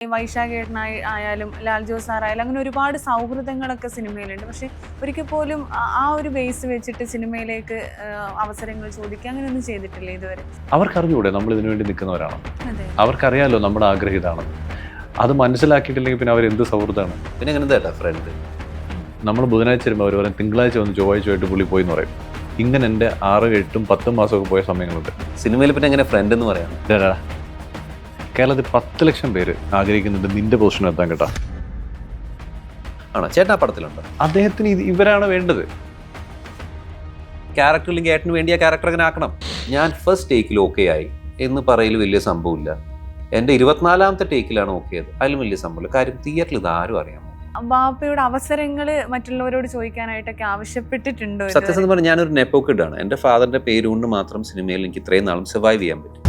വൈശാഖേട്ടനായി ആയാലും ലാൽ ജോസ് സാറായാലും അങ്ങനെ ഒരുപാട് സൗഹൃദങ്ങളൊക്കെ സിനിമയിലുണ്ട്. പക്ഷെ ഒരിക്കൽ പോലും ആ ഒരു ബേസ് വെച്ചിട്ട് സിനിമയിലേക്ക് അവസരങ്ങൾ ചോദിക്കുക അങ്ങനെയൊന്നും ചെയ്തിട്ടില്ല ഇതുവരെ. അവർക്കറിഞ്ഞൂടെ നമ്മൾ ഇതിനു വേണ്ടി നിൽക്കുന്നവരാണ്. അതെ, അവർക്കറിയാലോ നമ്മുടെ ആഗ്രഹം ഇതാണെന്ന്. അത് മനസ്സിലാക്കിയിട്ടില്ലെങ്കിൽ പിന്നെ അവരെന്ത് സൗഹൃദമാണ്. പിന്നെ എങ്ങനത്തെ ഫ്രണ്ട് നമ്മൾ ബുധനാഴ്ച വരുമ്പോൾ അവർ പറയും തിങ്കളാഴ്ച വന്ന് ചൊവ്വാഴ്ചയായിട്ട് പുള്ളി പോയി എന്ന് പറയും. ഇങ്ങനെ എൻ്റെ 6, 8, 10 മാസമൊക്കെ പോയ സമയങ്ങളുണ്ട്. സിനിമയിൽ പിന്നെ എങ്ങനെ ഫ്രണ്ട് എന്ന് പറയാം? കേരളത്തിൽ 10 ലക്ഷം പേര് ആഗ്രഹിക്കുന്നുണ്ട് നിന്റെ പൊസിഷൻ എത്താൻ കേട്ടാ. ആണോ? ചേട്ടാ പടത്തിലുണ്ട്. അദ്ദേഹത്തിന് ഇവരാണ് വേണ്ടത്. ക്യാരക്ടറില്ലെങ്കിൽ ഏട്ടന് വേണ്ടി ആ ക്യാരക്ടർ അങ്ങനെ ആക്കണം. ഞാൻ ഫസ്റ്റ് ടേക്കിൽ ഓക്കെ ആയി എന്ന് പറയൽ വലിയ സംഭവമില്ല. എൻ്റെ 24ാമത്തെ ടേക്കിലാണ് ഓക്കെ ആയത്. അതിലും വലിയ സംഭവമില്ല. കാര്യം തിയേറ്ററിൽ ഇത് ആരും അറിയാമോ? ബാപ്പയുടെ അവസരങ്ങൾ മറ്റുള്ളവരോട് ചോദിക്കാനായിട്ടൊക്കെ ആവശ്യപ്പെട്ടിട്ടുണ്ടോ? സത്യസന്ധം പറഞ്ഞാൽ ഞാനൊരു നെപ്പോക്കിഡാണ്. എൻ്റെ ഫാദറിന്റെ പേരുകൊണ്ട് മാത്രം സിനിമയിൽ എനിക്ക് ഇത്രയും നാളും സർവൈവ് ചെയ്യാൻ പറ്റും.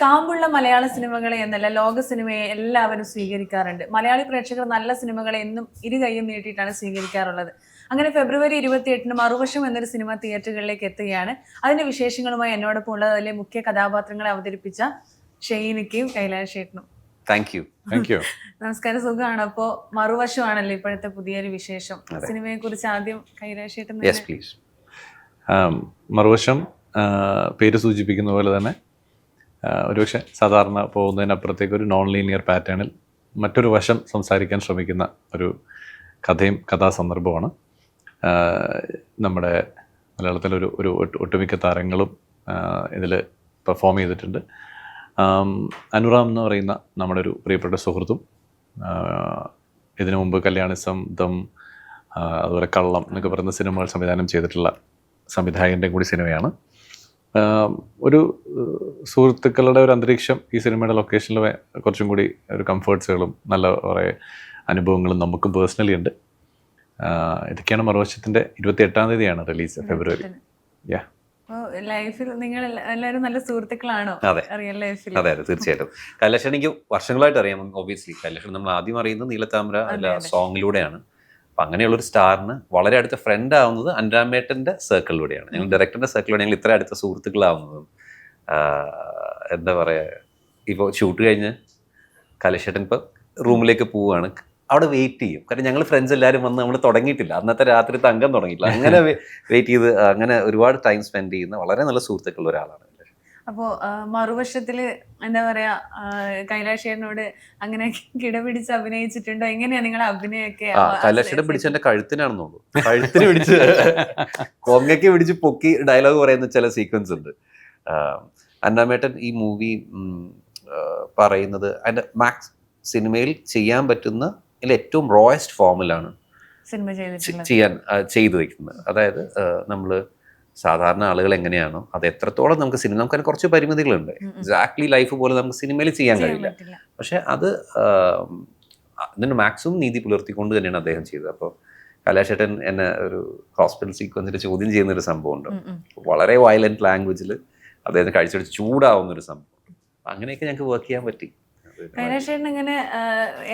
കാമ്പുള്ള മലയാള സിനിമകളെ എന്നല്ല ലോക സിനിമയെ എല്ലാവരും സ്വീകരിക്കാറുണ്ട്. മലയാളി പ്രേക്ഷകർ നല്ല സിനിമകളെ എന്നും ഇരുകൈയും നീട്ടിയിട്ടാണ് സ്വീകരിക്കാറുള്ളത്. അങ്ങനെ ഫെബ്രുവരി 28-ന് മറുവശം എന്നൊരു സിനിമ തിയേറ്ററുകളിലേക്ക് എത്തുകയാണ്. അതിന്റെ വിശേഷങ്ങളുമായി എന്നോടൊപ്പം ഉള്ളത് അതിലെ മുഖ്യ കഥാപാത്രങ്ങളെ അവതരിപ്പിച്ച ഷെയ്നിക്കും കൈലാഷ് ചേട്ടനും. Thank you. നമസ്കാരം, സുഖമാണ്. അപ്പോ മറുവശമാണല്ലോ ഇപ്പോഴത്തെ പുതിയൊരു വിശേഷം. സിനിമയെ കുറിച്ച് ആദ്യം കൈലാഷ് ചേട്ടൻ. മറുവശം പേര് സൂചിപ്പിക്കുന്ന പോലെ തന്നെ ഒരുപക്ഷെ സാധാരണ പോകുന്നതിനപ്പുറത്തേക്ക് ഒരു നോൺ ലീനിയർ പാറ്റേണിൽ മറ്റൊരു വശം സംസാരിക്കാൻ ശ്രമിക്കുന്ന ഒരു കഥയും കഥാസന്ദർഭമാണ്. നമ്മുടെ മലയാളത്തിലൊരു ഒട്ടുമിക്ക താരങ്ങളും ഇതിൽ പെർഫോം ചെയ്തിട്ടുണ്ട്. അനുറാം എന്ന് പറയുന്ന നമ്മുടെ ഒരു പ്രിയപ്പെട്ട സുഹൃത്തും ഇതിനു മുമ്പ് കല്യാണിസം, ദം, അതുപോലെ കള്ളം എന്നൊക്കെ പറയുന്ന സിനിമകൾ സംവിധാനം ചെയ്തിട്ടുള്ള സംവിധായകൻ്റെ കൂടി സിനിമയാണ്. ഒരു സുഹൃത്തുക്കളുടെ ഒരു അന്തരീക്ഷം ഈ സിനിമയുടെ ലൊക്കേഷനിൽ കുറച്ചും കൂടി ഒരു കംഫേർട്സുകളും നല്ല കുറേ അനുഭവങ്ങളും നമുക്കും പേഴ്സണലി ഉണ്ട്. ഇതൊക്കെയാണ് മറുവശത്തിൻ്റെ 28-ാം തീയതിയാണ് റിലീസ്, ഫെബ്രുവരി. ലൈഫിൽ നിങ്ങൾ എല്ലാവരും നല്ല സുഹൃത്തുക്കളാണോ? അതെ, റിയൽ ലൈഫിൽ? അതെ അതെ, തീർച്ചയായിട്ടും. കൈലാഷ് എനിക്ക് വർഷങ്ങളായിട്ട് അറിയാം. ഒബ്വിയസ്ലി കൈലാഷ് നമ്മൾ ആദ്യം അറിയുന്നത് നീലത്താമര അല്ല സോങ്ങിലൂടെയാണ്. അപ്പം അങ്ങനെയുള്ളൊരു സ്റ്റാറിന് വളരെ അടുത്ത ഫ്രണ്ട് ആവുന്നത് അൻരാമേട്ടൻ്റെ സർക്കിളിലൂടെയാണ്. ഞങ്ങൾ ഡയറക്ടറിൻ്റെ സർക്കിളിലൂടെ ഞങ്ങൾ ഇത്ര അടുത്ത സുഹൃത്തുക്കളാവുന്നതും. എന്താ പറയുക, ഇപ്പോൾ ഷൂട്ട് കഴിഞ്ഞ് കൈലാഷേട്ടൻ ഇപ്പോൾ റൂമിലേക്ക് പോവുകയാണ്. അവിടെ വെയിറ്റ് ചെയ്യും. കാരണം ഞങ്ങൾ ഫ്രണ്ട്സ് എല്ലാവരും വന്ന് നമ്മൾ തുടങ്ങിയിട്ടില്ല, അന്നത്തെ രാത്രി തങ്കം തുടങ്ങിയിട്ടില്ല. അങ്ങനെ വെയിറ്റ് ചെയ്ത് അങ്ങനെ ഒരുപാട് ടൈം സ്പെൻഡ് ചെയ്യുന്ന വളരെ നല്ല സുഹൃത്തുക്കളുള്ള ഒരാളാണ്. അപ്പോൾ മറുവശത്തില് എന്താ പറയാ, കൈലാഷ് ചേട്ടനോട് അങ്ങനെ കിടപിടിച്ച് അഭിനയിച്ചിട്ടുണ്ടോ? എങ്ങനെയാ നിങ്ങളെ അഭിനയൊക്കെ? കൈലാഷേട്ടൻ പിടിച്ച് എൻ്റെ കഴുത്തിനാണെന്നുള്ളൂ. കഴുത്തിന് പിടിച്ച് കൊങ്ങയ്ക്ക് പിടിച്ച് പൊക്കി ഡയലോഗ് പറയുന്ന ചില സീക്വൻസ് ഉണ്ട്. അന്നാമേട്ടൻ ഈ മൂവി പറയുന്നത് അതിൻ്റെ മാക്സ് സിനിമയിൽ ചെയ്യാൻ പറ്റുന്ന ഏറ്റവും റോയസ്റ്റ് ഫോമിലാണ് ചെയ്തു വയ്ക്കുന്നത്. അതായത് നമ്മൾ സാധാരണ ആളുകൾ എങ്ങനെയാണോ അത് എത്രത്തോളം നമുക്ക് സിനിമ, നമുക്ക് അതിന് കുറച്ച് പരിമിതികളുണ്ട്. എക്സാക്ട്ലി ലൈഫ് പോലെ നമുക്ക് സിനിമയിൽ ചെയ്യാൻ കഴിയില്ല. പക്ഷെ അത് അതിന് മാക്സിമം നീതി പുലർത്തിക്കൊണ്ട് തന്നെയാണ് അദ്ദേഹം ചെയ്തത്. അപ്പോൾ കൈലാഷേട്ടൻ എന്നെ ഒരു ഹോസ്പിറ്റൽ സീക്വൻസിൽ ചോദ്യം ചെയ്യുന്നൊരു സംഭവമുണ്ട്. വളരെ വയലന്റ് ലാംഗ്വേജിൽ അദ്ദേഹത്തിന് കഴിച്ചെടുത്ത് ചൂടാവുന്നൊരു സംഭവം. അങ്ങനെയൊക്കെ ഞങ്ങൾക്ക് വർക്ക് ചെയ്യാൻ പറ്റി. കൈലാഷ് ചേട്ടൻ ഇങ്ങനെ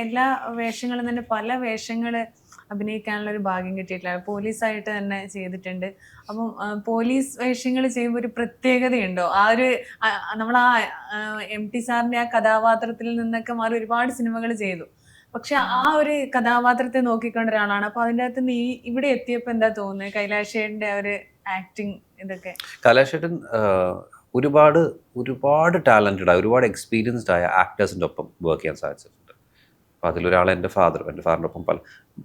എല്ലാ വേഷങ്ങളും തന്നെ പല വേഷങ്ങൾ അഭിനയിക്കാനുള്ള ഒരു ഭാഗ്യം കിട്ടിയിട്ടില്ല. പോലീസായിട്ട് തന്നെ ചെയ്തിട്ടുണ്ട്. അപ്പം പോലീസ് വേഷങ്ങൾ ചെയ്യുമ്പോൾ ഒരു പ്രത്യേകതയുണ്ടോ? ആ ഒരു നമ്മൾ ആ MT സാറിന്റെ ആ കഥാപാത്രത്തിൽ നിന്നൊക്കെ മാറി ഒരുപാട് സിനിമകൾ ചെയ്തു. പക്ഷെ ആ ഒരു കഥാപാത്രത്തെ നോക്കിക്കൊണ്ട ഒരാളാണ്. അപ്പൊ അതിൻ്റെ അകത്ത് നീ ഇവിടെ എത്തിയപ്പോൾ എന്താ തോന്നുന്നത് കൈലാഷ് ചേട്ടൻ്റെ ആ ഒരു ആക്ടിങ് ഇതൊക്കെ? കൈലാഷ് ചേട്ടൻ ഒരുപാട് ടാലൻറ്റഡ് ആയ, ഒരുപാട് എക്സ്പീരിയൻസ്ഡ് ആയ ആക്ടേഴ്സിൻ്റെ ഒപ്പം വർക്ക് ചെയ്യാൻ സാധിച്ചിട്ടുണ്ട്. അപ്പോൾ അതിലൊരാൾ എൻ്റെ ഫാദറിൻ്റെ ഒപ്പം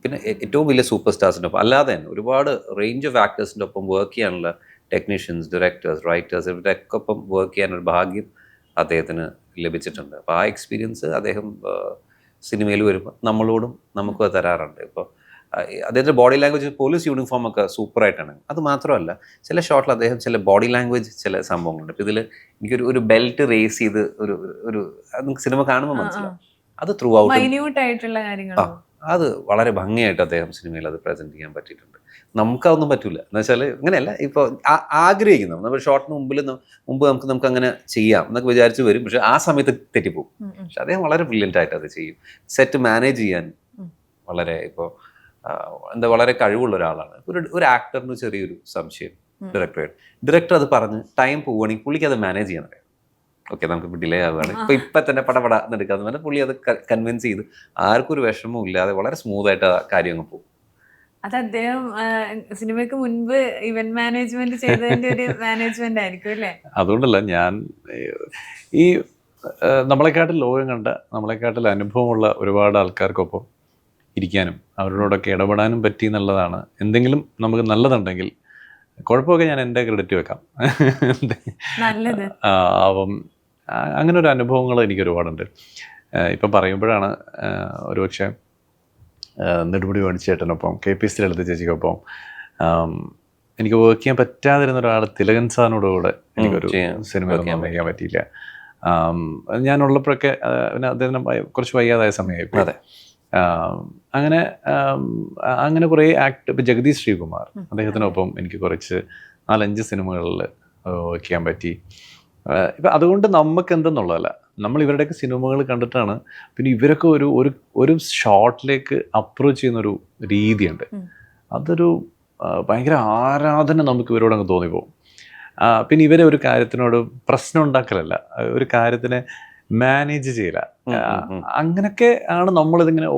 പിന്നെ ഏറ്റവും വലിയ സൂപ്പർ സ്റ്റാർസിൻ്റെ ഒപ്പം അല്ലാതെ തന്നെ ഒരുപാട് റേഞ്ച് ഓഫ് ആക്ടേഴ്സിൻ്റെ ഒപ്പം വർക്ക് ചെയ്യാനുള്ള ടെക്നീഷ്യൻസ്, ഡയറക്ടേഴ്സ്, റൈറ്റേഴ്സ് ഇവരുടെയൊക്കെ ഒപ്പം വർക്ക് ചെയ്യാനൊരു ഭാഗ്യം അദ്ദേഹത്തിന് ലഭിച്ചിട്ടുണ്ട്. അപ്പോൾ ആ എക്സ്പീരിയൻസ് അദ്ദേഹം സിനിമയിൽ വരുമ്പോൾ നമ്മളോടും നമുക്കും അത് തരാറുണ്ട്. ഇപ്പോൾ അദ്ദേഹത്തിൻ്റെ ബോഡി ലാംഗ്വേജ്, പോലീസ് യൂണിഫോം ഒക്കെ സൂപ്പറായിട്ടാണ്. അത് മാത്രമല്ല ചില ഷോട്ടിൽ അദ്ദേഹം ചില ബോഡി ലാംഗ്വേജ് ചില സംഭവങ്ങളുണ്ട്. ഇപ്പോൾ ഇതിൽ എനിക്കൊരു ബെൽറ്റ് റേസ് ചെയ്ത് ഒരു നമുക്ക് സിനിമ കാണുമ്പോൾ മനസ്സിലാവും. അത് ത്രൂ ഔട്ട് അത് വളരെ ഭംഗിയായിട്ട് അദ്ദേഹം സിനിമയിൽ അത് പ്രസൻറ്റ് ചെയ്യാൻ പറ്റിയിട്ടുണ്ട്. നമുക്കതൊന്നും പറ്റില്ല എന്ന് വെച്ചാൽ അങ്ങനെയല്ല. ഇപ്പോൾ ആഗ്രഹിക്കുന്നു നമ്മൾ ഷോട്ടിന് മുമ്പ് നമുക്ക് അങ്ങനെ ചെയ്യാം എന്നൊക്കെ വിചാരിച്ച് വരും. പക്ഷെ ആ സമയത്ത് തെറ്റിപ്പോകും. പക്ഷെ അദ്ദേഹം വളരെ ബ്രില്യൻ്റ് ആയിട്ട് അത് ചെയ്യും. സെറ്റ് മാനേജ് ചെയ്യാൻ വളരെ വളരെ കഴിവുള്ള ഒരാളാണ്. ഒരു ആക്ടറിന് ചെറിയൊരു സംശയം ഡയറക്ടർ അത് പറഞ്ഞ് ടൈം പോവുകയാണെങ്കിൽ പുള്ളിക്ക് അത് മാനേജ് ചെയ്യാൻ അറിയാം. ഓക്കെ, നമുക്ക് ഡിലേ ആവുകയാണ്, ഇപ്പം തന്നെ പടപട എന്നെടുക്കാന്ന് പറഞ്ഞാൽ പുള്ളി അത് കൺവിൻസ് ചെയ്ത് ആർക്കും ഒരു വിഷമവും ഇല്ലാതെ വളരെ സ്മൂത്തായിട്ട് ആ കാര്യം അങ്ങ് പോകും. അത് അദ്ദേഹം സിനിമയ്ക്ക് മുൻപ് ഇവന്റ് മാനേജ്മെന്റ് ചെയ്തതിന്റെ ഒരു മാനേജ്മെന്റ് ആയിരിക്കും അല്ലേ? അതുകൊണ്ടല്ല, ഞാൻ ഈ നമ്മളെക്കാട്ടിൽ ലോകം കണ്ട, നമ്മളെക്കാട്ടിൽ അനുഭവമുള്ള ഒരുപാട് ആൾക്കാർക്കൊപ്പം ഇരിക്കാനും അവരോടൊക്കെ ഇടപെടാനും പറ്റി എന്നുള്ളതാണ്. എന്തെങ്കിലും നമുക്ക് നല്ലതുണ്ടെങ്കിൽ കുഴപ്പമൊക്കെ ഞാൻ എൻ്റെ ക്രെഡിറ്റ് വെക്കാം. നല്ലത്. അപ്പം അങ്ങനെ ഒരു അനുഭവങ്ങൾ എനിക്ക് ഒരുപാടുണ്ട്. ഇപ്പം പറയുമ്പോഴാണ് ഒരുപക്ഷെ നെടുമുടി വേണിച്ചേട്ടനൊപ്പം KPS ലളിത ചേച്ചിക്കൊപ്പം എനിക്ക് വർക്ക് ചെയ്യാൻ പറ്റാതിരുന്ന ഒരാൾ തിലകൻ സാറിനോടുകൂടെ എനിക്കൊരു സിനിമയൊന്നും വയ്ക്കാൻ പറ്റിയില്ല. ഞാനുള്ളപ്പോഴൊക്കെ പിന്നെ അദ്ദേഹത്തിന് കുറച്ച് വയ്യാതായ സമയമായി. അതെ. അങ്ങനെ കുറേ ഇപ്പം ജഗദീഷ് ശ്രീകുമാർ, അദ്ദേഹത്തിനൊപ്പം എനിക്ക് കുറച്ച് 4-5 സിനിമകളിൽ വർക്ക് ചെയ്യാൻ പറ്റി. ഇപ്പം അതുകൊണ്ട് നമുക്ക് എന്തെന്നുള്ളതല്ല, നമ്മൾ ഇവരുടെയൊക്കെ സിനിമകൾ കണ്ടിട്ടാണ്. പിന്നെ ഇവരൊക്കെ ഒരു ഷോട്ടിലേക്ക് അപ്രോച്ച് ചെയ്യുന്നൊരു രീതിയുണ്ട്. അതൊരു ഭയങ്കര ആരാധന നമുക്ക് ഇവരോട് അങ്ങ് തോന്നിപ്പോകും. പിന്നെ ഇവരെ ഒരു കാര്യത്തിനോട് പ്രശ്നം ഉണ്ടാക്കലല്ല, ഒരു കാര്യത്തിനെ മാനേജ് ചെയ്യില്ല. അങ്ങനെയൊക്കെ ആണ് നമ്മളിതിങ്ങനെ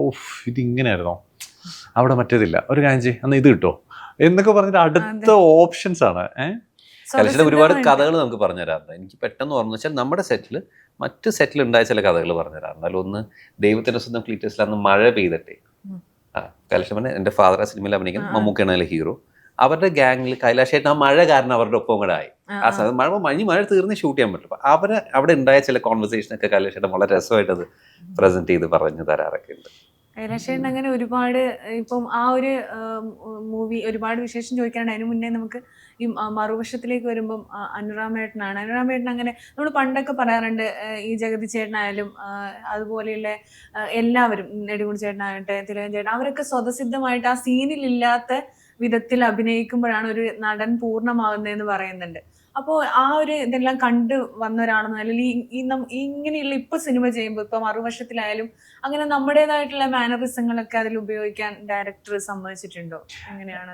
ഇതിങ്ങനെയായിരുന്നോ, അവിടെ മറ്റേതില്ല, ഒരു കാര്യം ചെയ്യും എന്നാൽ ഇത് കിട്ടോ എന്നൊക്കെ പറഞ്ഞിട്ട് അടുത്ത ഓപ്ഷൻസ് ആണ്. കലശയുടെ ഒരുപാട് കഥകൾ നമുക്ക് പറഞ്ഞു തരാറുണ്ട്. എനിക്ക് പെട്ടെന്ന് ഓർമ്മ വെച്ചാൽ നമ്മുടെ സെറ്റിൽ മറ്റ് സെറ്റിൽ ഉണ്ടായ ചില കഥകൾ പറഞ്ഞു തരാറുണ്ട്. അതിലൊന്ന് ദൈവത്തിന്റെ സ്വന്തം ക്ലീറ്റസിൽ അന്ന് മഴ പെയ്തിട്ടേ കലശം പറഞ്ഞ എൻ്റെ ഫാദർ ആ സിനിമയിൽ അഭിനയിക്കുന്ന മമ്മൂക്കയാണ് അതിലെ ഹീറോ. അവരുടെ ഗാങ്ങിൽ കൈലാഷായിട്ട് ആ മഴ കാരണം അവരുടെ ഒപ്പം കൂടെ ആയി. ആ സമയത്ത് മഴ തീർന്ന് ഷൂട്ട് ചെയ്യാൻ പറ്റും. അപ്പോൾ അവിടെ ഉണ്ടായ ചില കോൺവെർസേഷനൊക്കെ കൈലാഷേട്ടൻ വളരെ രസമായിട്ട് അത് പ്രസന്റ് ചെയ്ത് പറഞ്ഞു തരാറൊക്കെ ഉണ്ട്. കൈലാഷേട്ടൻ അങ്ങനെ ഒരുപാട്, ഇപ്പം ആ ഒരു മൂവി ഒരുപാട് വിശേഷം ചോദിക്കാണ്ട് അതിന് മുന്നേ നമുക്ക് ഈ മറുവശത്തിലേക്ക് വരുമ്പം അനുരാമേട്ടനാണ്. അനുരാമേട്ടൻ അങ്ങനെ നമ്മൾ പണ്ടൊക്കെ പറയാറുണ്ട്, ഈ ജഗതി ചേട്ടനായാലും അതുപോലെയുള്ള എല്ലാവരും, നെടുമുടി ചേട്ടനാകട്ടെ, തിലകൻ ചേട്ടൻ, അവരൊക്കെ സ്വതസിദ്ധമായിട്ട് ആ സീനിലില്ലാത്ത വിധത്തിൽ അഭിനയിക്കുമ്പോഴാണ് ഒരു നടൻ പൂർണ്ണമാകുന്നതെന്ന് പറയുന്നുണ്ട്. അപ്പോൾ ആ ഒരു ഇതെല്ലാം കണ്ടു വന്ന ഒരാളെന്ന്, അല്ലെങ്കിൽ ഇങ്ങനെയുള്ള ഇപ്പൊ സിനിമ ചെയ്യുമ്പോൾ ഇപ്പൊ മറുവശത്തിലായാലും അങ്ങനെ നമ്മുടേതായിട്ടുള്ള മാനറിസങ്ങളൊക്കെ അതിൽ ഉപയോഗിക്കാൻ ഡയറക്ടർ സമ്മതിച്ചിട്ടുണ്ടോ? എങ്ങനെയാണ്?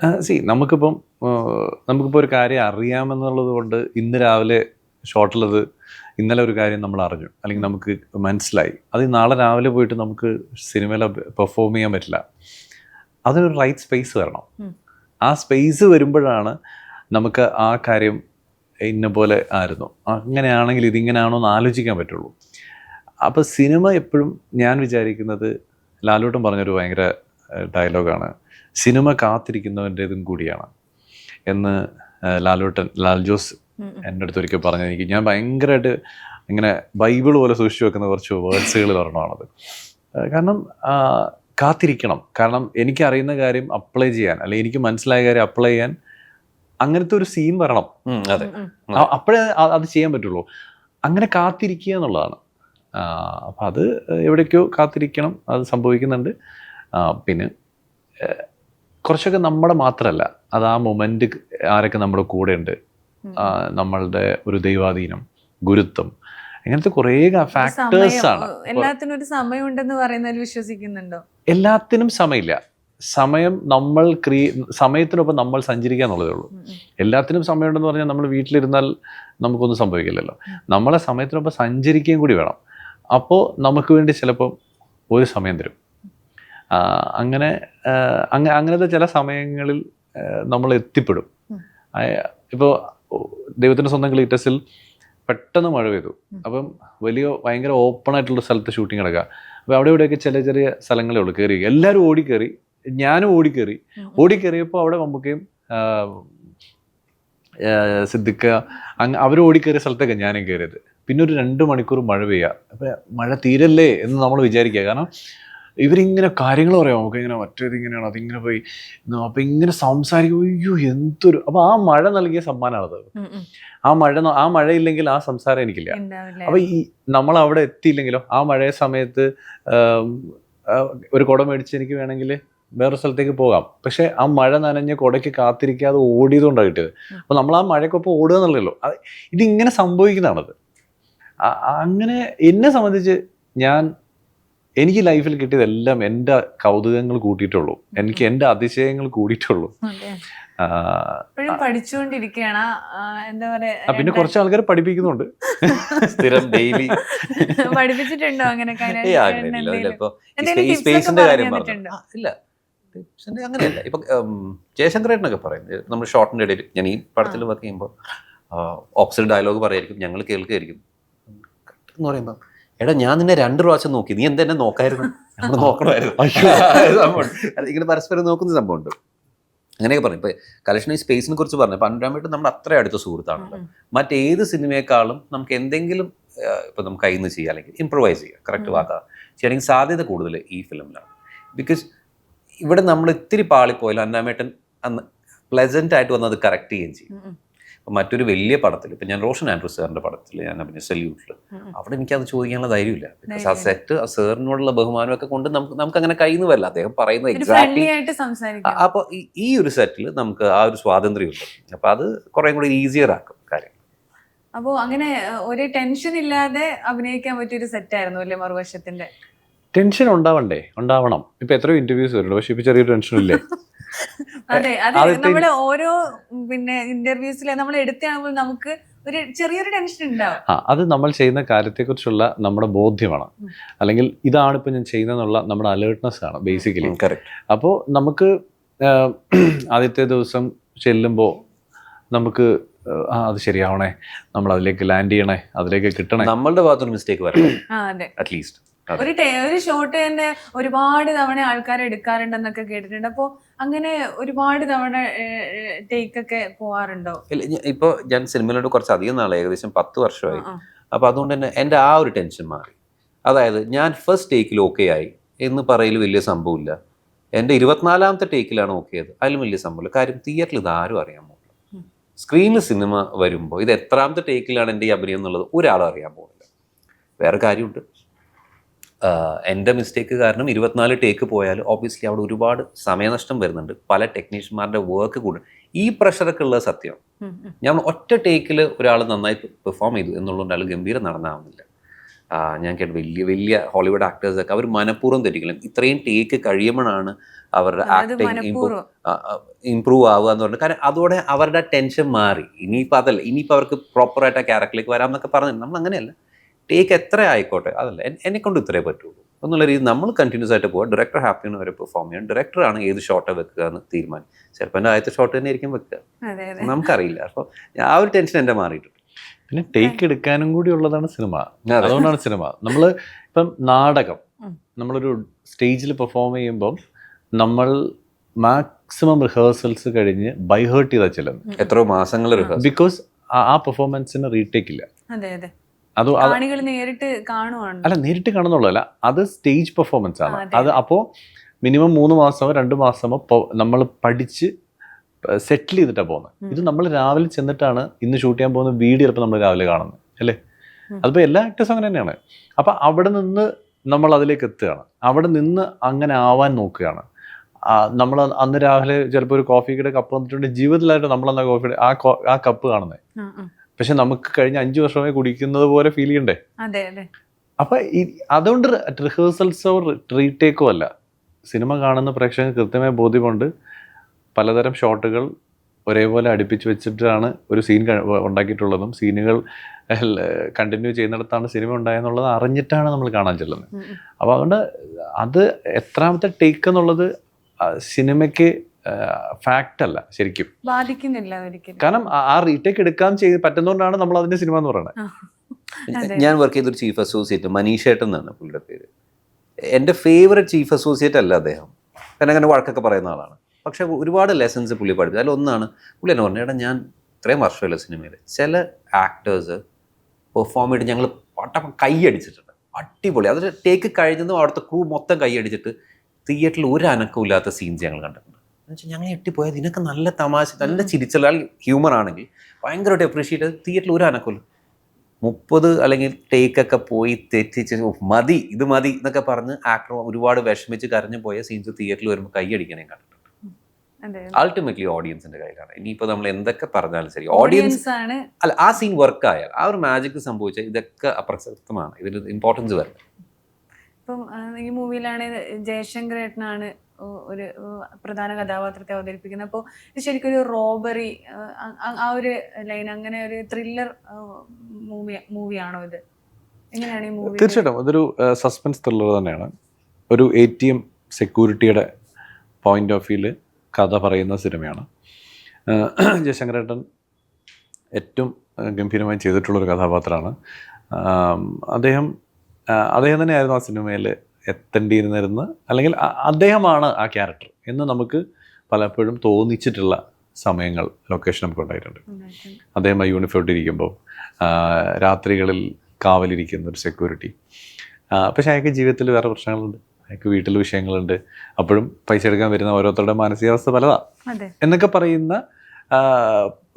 നമുക്കിപ്പോൾ ഒരു കാര്യം അറിയാമെന്നുള്ളത് കൊണ്ട് ഇന്ന് രാവിലെ ഷോട്ടിലത് ഇന്നലെ ഒരു കാര്യം നമ്മൾ അറിഞ്ഞു, അല്ലെങ്കിൽ നമുക്ക് മനസ്സിലായി, അത് നാളെ രാവിലെ പോയിട്ട് നമുക്ക് സിനിമയിൽ പെർഫോം ചെയ്യാൻ പറ്റില്ല. അതിനൊരു റൈറ്റ് സ്പേസ് വരണം. ആ സ്പേസ് വരുമ്പോഴാണ് നമുക്ക് ആ കാര്യം ഇന്ന പോലെ ആയിരുന്നു, അങ്ങനെയാണെങ്കിൽ ഇതിങ്ങനെയാണോ എന്ന് ആലോചിക്കാൻ പറ്റുള്ളൂ. അപ്പോൾ സിനിമ എപ്പോഴും ഞാൻ വിചാരിക്കുന്നത്, ലാലൂട്ടൻ പറഞ്ഞൊരു ഭയങ്കര ഡയലോഗാണ്, സിനിമ കാത്തിരിക്കുന്നവൻ്റേതും കൂടിയാണ് എന്ന് ലാൽ ജോസ് എൻ്റെ അടുത്ത് ഒരിക്കൽ പറഞ്ഞെനിക്ക് ഞാൻ ഭയങ്കരമായിട്ട് ഇങ്ങനെ ബൈബിൾ പോലെ സൂക്ഷിച്ചു വെക്കുന്ന കുറച്ച് വേർഡ്സുകളിൽ ഒരെണ്ണമാണത്. കാരണം കാത്തിരിക്കണം. കാരണം എനിക്കറിയുന്ന കാര്യം അപ്ലൈ ചെയ്യാൻ, അല്ലെങ്കിൽ എനിക്ക് മനസ്സിലായ കാര്യം അപ്ലൈ ചെയ്യാൻ അങ്ങനത്തെ ഒരു സീൻ വരണം. അപ്പോഴേ അത് ചെയ്യാൻ പറ്റുള്ളൂ. അങ്ങനെ കാത്തിരിക്കുക എന്നുള്ളതാണ്. അപ്പം അത് എവിടേക്കോ കാത്തിരിക്കണം, അത് സംഭവിക്കുന്നുണ്ട്. പിന്നെ കുറച്ചൊക്കെ നമ്മുടെ മാത്രമല്ല, അത് ആ മൊമെന്റ് ആരൊക്കെ നമ്മുടെ കൂടെ ഉണ്ട്, നമ്മളുടെ ഒരു ദൈവാധീനം, ഗുരുത്വം, അങ്ങനത്തെ കുറേ ഫാക്ടേഴ്സ് ആണ്. എല്ലാത്തിനും ഒരു സമയം ഉണ്ടെന്ന് പറയുന്നതിൽ വിശ്വസിക്കുന്നുണ്ടോ? എല്ലാത്തിനും സമയമില്ല. സമയം നമ്മൾ സമയത്തിനൊപ്പം നമ്മൾ സഞ്ചരിക്കുക എന്നുള്ളതേ ഉള്ളൂ. എല്ലാത്തിനും സമയമുണ്ടെന്ന് പറഞ്ഞാൽ നമ്മൾ വീട്ടിലിരുന്നാൽ നമുക്കൊന്നും സംഭവിക്കില്ലല്ലോ. നമ്മളെ സമയത്തിനൊപ്പം സഞ്ചരിക്കുകയും കൂടി വേണം. അപ്പോൾ നമുക്ക് വേണ്ടി ചിലപ്പം ഒരു സമയം തരും. അങ്ങനത്തെ ചില സമയങ്ങളിൽ നമ്മൾ എത്തിപ്പെടും. ഇപ്പോൾ ദൈവത്തിൻ്റെ സ്വന്തം ക്ലീറ്റസിൽ പെട്ടെന്ന് മഴ പെയ്തു. അപ്പം ഭയങ്കര ഓപ്പൺ ആയിട്ടുള്ള സ്ഥലത്ത് ഷൂട്ടിംഗ് നടക്കുക. അപ്പോൾ അവിടെ ഇവിടെയൊക്കെ ചെറിയ ചെറിയ സ്ഥലങ്ങളേ ഉള്ളൂ. കയറി എല്ലാവരും ഓടിക്കയറി, ഞാനും ഓടിക്കയറിയപ്പോൾ അവിടെ മമ്മൂക്കയും സിദ്ദിഖ അവർ ഓടിക്കയറിയ സ്ഥലത്തൊക്കെ ഞാനും കയറിയത്. പിന്നെ ഒരു 2 മണിക്കൂർ മഴ പെയ്യുക. അപ്പം മഴ തീരല്ലേ എന്ന് നമ്മൾ വിചാരിക്കുക. കാരണം ഇവരിങ്ങനെ കാര്യങ്ങൾ പറയാം, നമുക്ക് ഇങ്ങനെ മറ്റേത് ഇങ്ങനെയാണ്, അതിങ്ങനെ പോയി, അപ്പം ഇങ്ങനെ സംസാരിക്കും. അയ്യോ എന്തൊരു, അപ്പം ആ മഴ നൽകിയ സമ്മാനമാണത്. ആ മഴയില്ലെങ്കിൽ ആ സംസാരം എനിക്കില്ല. അപ്പം നമ്മൾ അവിടെ എത്തിയില്ലെങ്കിലോ, ആ മഴ സമയത്ത് ഒരു കുട മേടിച്ച് എനിക്ക് വേണമെങ്കിൽ വേറൊരു സ്ഥലത്തേക്ക് പോകാം. പക്ഷെ ആ മഴ നനഞ്ഞ കുടയ്ക്ക് കാത്തിരിക്കാതെ ഓടിയതുകൊണ്ടാണ് കിട്ടിയത്. അപ്പോൾ നമ്മൾ ആ മഴക്കൊപ്പം ഓടുക എന്നുള്ളല്ലോ, ഇതിങ്ങനെ സംഭവിക്കുന്നതാണത്. അങ്ങനെ എന്നെ സംബന്ധിച്ച് എനിക്ക് ലൈഫിൽ കിട്ടിയതെല്ലാം എൻ്റെ കൗതുകങ്ങൾ കൂട്ടിയിട്ടുള്ളൂ, എനിക്ക് എൻ്റെ അതിശയങ്ങൾ കൂടിയിട്ടുള്ളൂ. ഇപ്പോഴും പഠിച്ചുകൊണ്ടിരിക്കുകയാണ്. എന്താ പറയാ, പിന്നെ കുറച്ച് ആൾക്കാർ പഠിപ്പിക്കുന്നുണ്ട് സ്ഥിരം ഡെയിലി. പഠിപ്പിച്ചിട്ടുണ്ടോ അങ്ങനെ സ്പേസിന്റെ കാര്യം പറഞ്ഞു. ഇല്ല, ടിപ്സിന്റെ അങ്ങനെയല്ല. ഇപ്പൊ ജയശങ്കരേട്ടനൊക്കെ പറയും, നമ്മൾ ഷോർട്ടിന്റെ ഇടയിൽ ഞാൻ ഈ പടത്തിൽ വർക്ക് ചെയ്യുമ്പോൾ ഓപ്പോസിറ്റ് ഡയലോഗ് പറയായിരിക്കും, ഞങ്ങൾ കേൾക്കുകയായിരിക്കും എന്ന് പറയുമ്പോൾ, എടാ ഞാൻ നിന്നെ 2 പ്രാവശ്യം നോക്കി, നീ എന്താ എന്നെ നോക്കായിരുന്നു, നമ്മൾ നോക്കണമായിരുന്നു. ഇങ്ങനെ പരസ്പരം നോക്കുന്ന സംഭവമുണ്ട്. അങ്ങനെയൊക്കെ പറഞ്ഞു. ഇപ്പൊ കലക്ഷൻ ഈ സ്പേസിനെ കുറിച്ച് പറഞ്ഞു. അപ്പൊ അനുരാമായിട്ട് നമ്മുടെ അത്ര അടുത്ത സുഹൃത്താണല്ലോ. മറ്റേത് സിനിമയെക്കാളും നമുക്ക് എന്തെങ്കിലും ഇപ്പൊ നമുക്ക് കയ്യിൽ നിന്ന് ചെയ്യുക, അല്ലെങ്കിൽ ഇംപ്രൂവൈസ് ചെയ്യുക, കറക്റ്റ് വാക്കാ ചെയ്യണമെങ്കിൽ സാധ്യത കൂടുതൽ ഈ ഫിലിമിലാണ്. ബിക്കോസ് ഇവിടെ നമ്മൾ ഇത്തിരി പാളിപ്പോയാലും അന്നാമേട്ടൻ അന്ന് പ്ലസന്റ് ആയിട്ട് വന്ന് അത് കറക്റ്റ് ചെയ്യുകയും ചെയ്യും. ഇപ്പം മറ്റൊരു വലിയ പടത്തിൽ, ഇപ്പം ഞാൻ റോഷൻ ആൻഡ്രൂസ് സാറിൻ്റെ പടത്തിൽ ഞാൻ അഭിനയിച്ച സല്യൂട്ടിൽ, അവിടെ എനിക്കത് ചോദിക്കാനുള്ള ധൈര്യമില്ല. ബിക്കോസ് ആ സെറ്റ് ആ സാറിനോടുള്ള ബഹുമാനമൊക്കെ കൊണ്ട് നമുക്ക് അങ്ങനെ കയ്യിൽ നിന്ന് വരില്ല. അദ്ദേഹം പറയുന്നത് എക്സാക്ട്ലി. അപ്പോൾ ഈ ഒരു സെറ്റിൽ നമുക്ക് ആ ഒരു സ്വാതന്ത്ര്യമുണ്ട്. അപ്പോൾ അത് കുറേ കൂടി ഈസിയർ ആക്കും കാര്യം. അപ്പോൾ അങ്ങനെ ഒരു ടെൻഷൻ ഇല്ലാതെ അഭിനയിക്കാൻ പറ്റിയൊരു സെറ്റായിരുന്നു അല്ലേ മറുവശത്തിന്റെ? ടെൻഷൻ ഉണ്ടാവണം. ഇപ്പൊ എത്രയോ ഇന്റർവ്യൂസ് വരുന്നുണ്ട്, പക്ഷെ ഇപ്പൊ ചെറിയൊരു ടെൻഷനില്ലേ? അതെ, അതെ. നമ്മുടെ ഓരോ ഇന്റർവ്യൂസിലെ നമ്മൾ എടുത്താകുമ്പോൾ നമുക്ക് ഒരു ചെറിയൊരു ടെൻഷൻ ഉണ്ടാവും. അത് നമ്മൾ ചെയ്യുന്ന കാര്യത്തെക്കുറിച്ചുള്ള നമ്മുടെ ബോധ്യമാണ്, അല്ലെങ്കിൽ ഇതാണ് ഇപ്പൊ ഞാൻ ചെയ്യുന്നതെന്നുള്ള നമ്മുടെ അലേർട്ട്നെസ് ആണ് ബേസിക്കലി. അപ്പോൾ നമുക്ക് ആദ്യത്തെ ദിവസം ചെല്ലുമ്പോൾ നമുക്ക് അത് ശരിയാവണേ, നമ്മൾ അതിലേക്ക് ലാൻഡ് ചെയ്യണേ, അതിലേക്ക് കിട്ടണേ, നമ്മളുടെ ഭാഗത്തൊരു മിസ്റ്റേക്ക് വരണം അറ്റ്ലീസ്റ്റ്. ഒരു ഷോട്ട് തന്നെ ഒരുപാട് തവണ ആൾക്കാർ എടുക്കാറുണ്ടെന്നൊക്കെ കേട്ടിട്ടുണ്ട്. അപ്പോൾ അങ്ങനെ ഒരുപാട് തവണ ടേക്കൊക്കെ പോവാറുണ്ടോ? ഇപ്പൊ ഞാൻ സിനിമയിലോട്ട് കുറച്ച് അധികം നാളെ, ഏകദേശം 10 വർഷമായി. അപ്പൊ അതുകൊണ്ട് തന്നെ എൻ്റെ ആ ഒരു ടെൻഷൻ മാറി. അതായത് ഞാൻ ഫസ്റ്റ് ടേക്കിൽ ഓക്കെ ആയി എന്ന് പറയൽ വലിയ സംഭവമില്ല. എൻ്റെ 24ാമത്തെ ടേക്കിലാണ് ഓക്കെ ആയത്, അതിലും വലിയ സംഭവമില്ല. കാര്യം തിയേറ്ററിൽ ഇത് ആരും അറിയാൻ പോകില്ല. സ്ക്രീനിൽ സിനിമ വരുമ്പോൾ ഇത് എത്രാമത്തെ ടേക്കിലാണ് എൻ്റെ ഈ അഭിനയം എന്നുള്ളത് ഒരാളും അറിയാൻ പോകുന്നില്ല. വേറെ കാര്യമുണ്ട്, എൻ്റെ മിസ്റ്റേക്ക് കാരണം 24 ടേക്ക് പോയാൽ ഒബ്വിയസ്ലി അവിടെ ഒരുപാട് സമയനഷ്ടം വരുന്നുണ്ട്. പല ടെക്നീഷ്യന്മാരുടെ വർക്ക് കൂടും. ഈ പ്രഷറൊക്കെ ഉള്ളത് സത്യം. ഞാൻ ഒറ്റ ടേക്കിൽ ഒരാൾ നന്നായി പെർഫോം ചെയ്തു എന്നുള്ളതുകൊണ്ട് അയാൾ ഗംഭീരം നടന്നാവുന്നില്ല. ഞാൻ കേട്ട വലിയ വലിയ ഹോളിവുഡ് ആക്ടേഴ്സൊക്കെ അവർ മനഃപൂർവ്വം തെറ്റിക്കണം. ഇത്രയും ടേക്ക് കഴിയുമ്പോഴാണ് അവരുടെ ആക്ടിങ് ഇമ്പ്രൂവ് ആവുക എന്ന് പറഞ്ഞു. കാരണം അതോടെ അവരുടെ ടെൻഷൻ മാറി. ഇനിയിപ്പോൾ അതല്ല, ഇനിയിപ്പോൾ അവർക്ക് പ്രോപ്പറായിട്ട് ആ ക്യാരക്ടറിലേക്ക് വരാമെന്നൊക്കെ പറഞ്ഞു. നമ്മൾ അങ്ങനെയല്ല, ടേക്ക് എത്ര ആയിക്കോട്ടെ, അതല്ല എന്നെക്കൊണ്ട് ഇത്രേ പറ്റുള്ളൂ എന്നുള്ള രീതി നമ്മൾ കണ്ടിന്യൂസ് ആയിട്ട് പോവുക. ഡയറക്ടർ ഹാപ്പിയാണ് അവരെ പെർഫോം ചെയ്യാൻ. ഡയറക്ടറാണ് ഏത് ഷോട്ടാണ് വെക്കുക എന്ന് തീരുമാനിക്കും. ചിലപ്പോൾ എൻ്റെ ആദ്യത്തെ ഷോട്ട് തന്നെ ആയിരിക്കും വെക്കുക, നമുക്കറിയില്ല. അപ്പോൾ ആ ഒരു ടെൻഷൻ എൻ്റെ മാറിയിട്ടുണ്ട്. പിന്നെ ടേക്ക് എടുക്കാനും കൂടി ഉള്ളതാണ് സിനിമ. അതുകൊണ്ടാണ് സിനിമ. നമ്മൾ ഇപ്പം നാടകം നമ്മളൊരു സ്റ്റേജിൽ പെർഫോം ചെയ്യുമ്പം നമ്മൾ മാക്സിമം റിഹേഴ്സൽസ് കഴിഞ്ഞ് ബൈ ഹേർട്ട് ചെയ്താൽ ചെല്ലുന്നത്. എത്രയോ മാസങ്ങൾ റിഹേഴ്സൽ. ബിക്കോസ് ആ പെർഫോമൻസിന് റീടേക്ക് ഇല്ല. അത് അല്ല, നേരിട്ട് കാണുന്നുള്ളതല്ല, അത് സ്റ്റേജ് പെർഫോമൻസ് ആണ്. അത് അപ്പോൾ മിനിമം 3 മാസമോ 2 മാസമോ നമ്മൾ പഠിച്ച് സെറ്റിൽ ചെയ്തിട്ടാണ് പോകുന്നത്. ഇത് നമ്മൾ രാവിലെ ചെന്നിട്ടാണ് ഇന്ന് ഷൂട്ട് ചെയ്യാൻ പോകുന്ന വീഡിയോ ചിലപ്പോൾ നമ്മൾ രാവിലെ കാണുന്നത് അല്ലേ? അതിപ്പോൾ എല്ലാ ആക്ടേഴ്സും അങ്ങനെ തന്നെയാണ്. അപ്പം അവിടെ നിന്ന് നമ്മൾ അതിലേക്ക് എത്തുകയാണ്, അവിടെ നിന്ന് അങ്ങനെ ആവാൻ നോക്കുകയാണ്. നമ്മൾ അന്ന് രാവിലെ ചിലപ്പോൾ ഒരു കോഫിയുടെ കപ്പ് വന്നിട്ടുണ്ട്, ജീവിതത്തിലായിട്ട് നമ്മളന്ന് കോഫിയുടെ ആ കപ്പ് കാണുന്നത്. പക്ഷെ നമുക്ക് കഴിഞ്ഞ 5 വർഷമായി കുടിക്കുന്നത് പോലെ ഫീൽ ചെയ്യണ്ടേ? അപ്പൊ അതുകൊണ്ട് റിഹേഴ്സൽസോ റീടേക്കോ അല്ല, സിനിമ കാണുന്ന പ്രേക്ഷകർക്ക് കൃത്യമായ ബോധ്യമുണ്ട്. പലതരം ഷോട്ടുകൾ ഒരേപോലെ അടുപ്പിച്ച് വെച്ചിട്ടാണ് ഒരു സീൻ ഉണ്ടാക്കിയിട്ടുള്ളതും സീനുകൾ കണ്ടിന്യൂ ചെയ്യുന്നിടത്താണ് സിനിമ ഉണ്ടായെന്നുള്ളത് അറിഞ്ഞിട്ടാണ് നമ്മൾ കാണാൻ ചെല്ലുന്നത്. അപ്പോൾ അതുകൊണ്ട് അത് എത്രാമത്തെ ടേക്ക് എന്നുള്ളത് സിനിമയ്ക്ക് ഫാക്റ്റ് അല്ല, ശരിക്കും ബാധിക്കുന്നില്ല. കാരണം ആ റീടേക്ക് എടുക്കാൻ പറ്റുന്നതുകൊണ്ടാണ് നമ്മൾ അതിന്റെ സിനിമ എന്ന് പറയുന്നത്. ഞാൻ വർക്ക് ചെയ്തൊരു ചീഫ് അസോസിയേറ്റ് മനീഷേട്ടൻ എന്നാണ് പുള്ളിയുടെ പേര്. എൻ്റെ ഫേവറേറ്റ് ചീഫ് അസോസിയേറ്റ് അല്ല അദ്ദേഹം, കാരണം അങ്ങനെ വഴക്കൊക്കെ പറയുന്ന ആളാണ്. പക്ഷെ ഒരുപാട് ലെസൺസ് പുള്ളി പഠിച്ചു. അതിലൊന്നാണ് പുള്ളി എന്നെ പറഞ്ഞു, എടാ ഞാൻ ഇത്രയും വർഷമല്ല സിനിമയിൽ, ചില ആക്ടേഴ്സ് പെർഫോം ചെയ്തിട്ട് ഞങ്ങൾ പട്ടപ്പം കൈയടിച്ചിട്ടുണ്ട്, അടിപൊളി. അതിൽ ടേക്ക് കഴിഞ്ഞതും അവിടുത്തെ ക്രൂ മൊത്തം കൈയടിച്ചിട്ട് തിയേറ്ററിൽ ഒരു അനക്കവും ഇല്ലാത്ത സീൻസ് ഞങ്ങൾ കണ്ടിട്ടുണ്ട്. എന്നുവെച്ചാൽ ഞങ്ങൾ ഞെട്ടിപ്പോയത്, ഇതിനൊക്കെ നല്ല തമാശ, നല്ല ചിരിച്ചുള്ള ഹ്യൂമർ ആണെങ്കിൽ ഭയങ്കരമായിട്ട് അപ്രീഷിയേറ്റ് ചെയ്ത് തിയേറ്ററിൽ ഒരു അനക്കമില്ല. 30 അല്ലെങ്കിൽ ടേക്കൊക്കെ പോയി തെറ്റിച്ച് മതി ഇത് മതി എന്നൊക്കെ പറഞ്ഞ് ആക്ടർ ഒരുപാട് വിഷമിച്ച് കരഞ്ഞു പോയ സീൻസ് തിയേറ്ററിൽ വരുമ്പോൾ കൈയടിക്കണേ കണ്ടിട്ടുണ്ട്. അൾട്ടിമേറ്റ്ലി ഓഡിയൻസിന്റെ കയ്യിലാണ്. ഇനിയിപ്പോൾ നമ്മൾ എന്തൊക്കെ പറഞ്ഞാലും ശരി, ഓഡിയൻസ് അല്ല, ആ സീൻ വർക്ക് ആയാൽ, ആ ഒരു മാജിക് സംഭവിച്ചാൽ ഇതൊക്കെ അപ്രസക്തമാണ്, ഇതിന് ഇമ്പോർട്ടൻസ് വരുന്നത്. ഇപ്പം ഈ മൂവിയിലാണ് ജയശങ്കരേട്ടനാണ് ഒരു പ്രധാന കഥാപാത്രത്തെ അവതരിപ്പിക്കുന്നത്. അപ്പോൾ ഇത് ശരിക്കും ഒരു റോബറി, ആ ഒരു ലൈൻ, അങ്ങനെ ഒരു ത്രില്ലർ മൂവിയാണോ ഇത്? എങ്ങനെയാണ് ഈ മൂവി? തീർച്ചയായിട്ടും അതൊരു സസ്പെൻസ് ത്രില്ലർ തന്നെയാണ്. ഒരു ATM സെക്യൂരിറ്റിയുടെ പോയിന്റ് ഓഫ് വ്യൂവിൽ കഥ പറയുന്ന സിനിമയാണ്. ജയശങ്കരേട്ടൻ ഏറ്റവും ഗംഭീരമായി ചെയ്തിട്ടുള്ളൊരു കഥാപാത്രമാണ്. അദ്ദേഹം തന്നെയായിരുന്നു ആ സിനിമയിൽ എത്തേണ്ടിയിരുന്നിരുന്നത്, അല്ലെങ്കിൽ അദ്ദേഹമാണ് ആ ക്യാരക്ടർ എന്ന് നമുക്ക് പലപ്പോഴും തോന്നിച്ചിട്ടുള്ള സമയങ്ങൾ, ലൊക്കേഷൻ നമുക്ക് ഉണ്ടായിട്ടുണ്ട്. അദ്ദേഹം ആ യൂണിഫോം ഇട്ടിരിക്കുമ്പോൾ രാത്രികളിൽ കാവലിരിക്കുന്ന ഒരു സെക്യൂരിറ്റി. പക്ഷേ അയാൾക്ക് ജീവിതത്തിൽ വേറെ പ്രശ്നങ്ങളുണ്ട്, അയാൾക്ക് വീട്ടിൽ വിഷയങ്ങളുണ്ട്, അപ്പോഴും പൈസ എടുക്കാൻ വരുന്ന ഓരോരുത്തരുടെ മാനസികാവസ്ഥ പലതാണ് എന്നൊക്കെ പറയുന്ന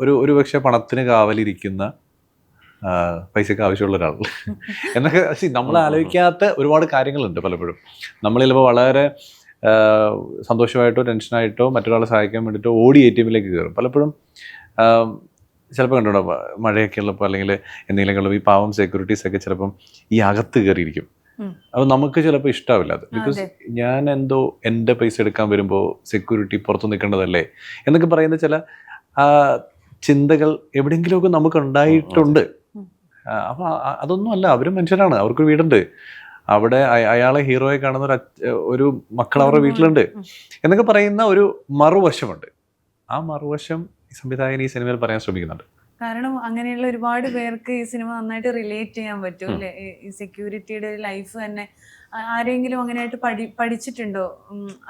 ഒരു പക്ഷേ പണത്തിന് കാവലിരിക്കുന്ന പൈസക്ക് ആവശ്യമുള്ള ഒരാൾ എന്നൊക്കെ നമ്മൾ ആലോചിക്കാത്ത ഒരുപാട് കാര്യങ്ങളുണ്ട്. പലപ്പോഴും നമ്മൾ ചിലപ്പോൾ വളരെ സന്തോഷമായിട്ടോ ടെൻഷനായിട്ടോ മറ്റൊരാളെ സഹായിക്കാൻ വേണ്ടിയിട്ടോ ഓടി ATMലേക്ക് കയറും. പലപ്പോഴും ചിലപ്പോൾ കണ്ടോ മഴയൊക്കെ ഉള്ളപ്പോൾ അല്ലെങ്കിൽ എന്തെങ്കിലുമൊക്കെ ഉള്ളപ്പോൾ ഈ പാവം സെക്യൂരിറ്റീസൊക്കെ ചിലപ്പം ഈ അകത്ത് കയറിയിരിക്കും. അപ്പോൾ നമുക്ക് ചിലപ്പോൾ ഇഷ്ടാവില്ല അത്. ബിക്കോസ് ഞാൻ എന്തോ എൻ്റെ പൈസ എടുക്കാൻ വരുമ്പോൾ സെക്യൂരിറ്റി പുറത്ത് നിൽക്കേണ്ടതല്ലേ എന്നൊക്കെ പറയുന്ന ചില ചിന്തകൾ എവിടെയെങ്കിലുമൊക്കെ നമുക്ക് ഉണ്ടായിട്ടുണ്ട്. അപ്പോൾ അതൊന്നും അല്ല, അവരും മനുഷ്യരാണ്, അവർക്ക് വീടുണ്ട്, അവിടെ അയാളെ ഹീറോയെ കാണുന്ന ഒരു മക്കൾ അവരുടെ വീട്ടിലുണ്ട് എന്നൊക്കെ പറയുന്ന ഒരു മറുവശമുണ്ട്. ആ മറുവശം സംവിധായകൻ ഈ സിനിമയിൽ പറയാൻ ശ്രമിക്കുന്നുണ്ട്. കാരണം അങ്ങനെയുള്ള ഒരുപാട് പേർക്ക് ഈ സിനിമ നന്നായിട്ട് റിലേറ്റ് ചെയ്യാൻ പറ്റും അല്ലേ? ഈ സെക്യൂരിറ്റിയുടെ ലൈഫ് തന്നെ ആരെങ്കിലും അങ്ങനെയായിട്ട് പഠിച്ചിട്ടുണ്ടോ?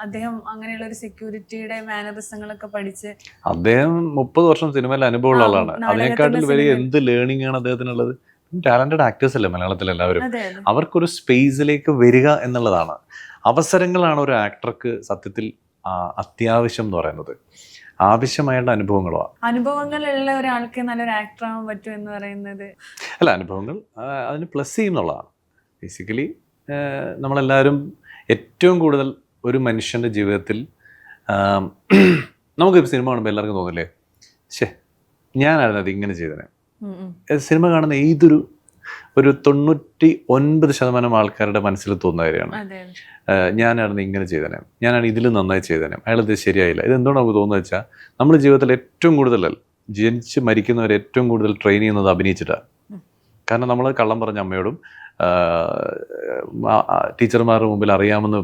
അദ്ദേഹം അങ്ങനെയുള്ള ഒരു സെക്യൂരിറ്റിയുടെ മാനറിസങ്ങളൊക്കെ പഠിച്ച് അദ്ദേഹം 30 വർഷം സിനിമയിൽ അനുഭവമുള്ള ആളാണ്. അതിനെക്കാട്ടിൽ വലിയ എന്ത് ലേണിംഗ് ആണ് അദ്ദേഹത്തിനുള്ളത്. ടാലന്റഡ് ആക്ടേഴ്സ് അല്ലേ മലയാളത്തിൽ എല്ലാവരും. അവർക്കൊരു സ്പേസിലേക്ക് വരിക എന്നുള്ളതാണ്, അവസരങ്ങളാണ് ഒരു ആക്ടർക്ക് സത്യത്തിൽ അത്യാവശ്യം എന്ന് പറയുന്നത്. ആവശ്യമായുള്ള അനുഭവങ്ങളുള്ള ഒരാൾക്ക് നല്ലൊരു ആക്ടർ ആവാൻ പറ്റും എന്ന് പറയുന്നത് അല്ല, അനുഭവങ്ങൾ അതിന് പ്ലസ് ചെയ്യുന്നുള്ളതാണ്. ബേസിക്കലി നമ്മളെല്ലാവരും ഏറ്റവും കൂടുതൽ ഒരു മനുഷ്യൻ്റെ ജീവിതത്തിൽ നമുക്ക് സിനിമ കാണുമ്പോൾ എല്ലാവർക്കും തോന്നില്ലേ, ശേ ഞാനായിരുന്നു അത് ഇങ്ങനെ ചെയ്തേനെ. സിനിമ കാണുന്ന ഒരു 99% ആൾക്കാരുടെ മനസ്സിൽ തോന്നുന്ന കാര്യമാണ്, ഞാനായിരുന്നു ഇങ്ങനെ ചെയ്തേനെ, ഞാനാണ് ഇതിൽ നന്നായി ചെയ്തേനെ, അയാളിത് ശരിയായില്ല. ഇതെന്തുകൊണ്ട് നമുക്ക് തോന്നുന്നത് വെച്ചാൽ നമ്മൾ ജീവിതത്തിൽ ഏറ്റവും കൂടുതൽ ജനിച്ച് മരിക്കുന്നവർ ഏറ്റവും കൂടുതൽ ട്രെയിൻ ചെയ്യുന്നത് അഭിനയിച്ചിട്ടാണ്. കാരണം നമ്മൾ കള്ളം പറഞ്ഞ അമ്മയോടും ടീച്ചർമാരുടെ മുമ്പിൽ അറിയാമെന്ന്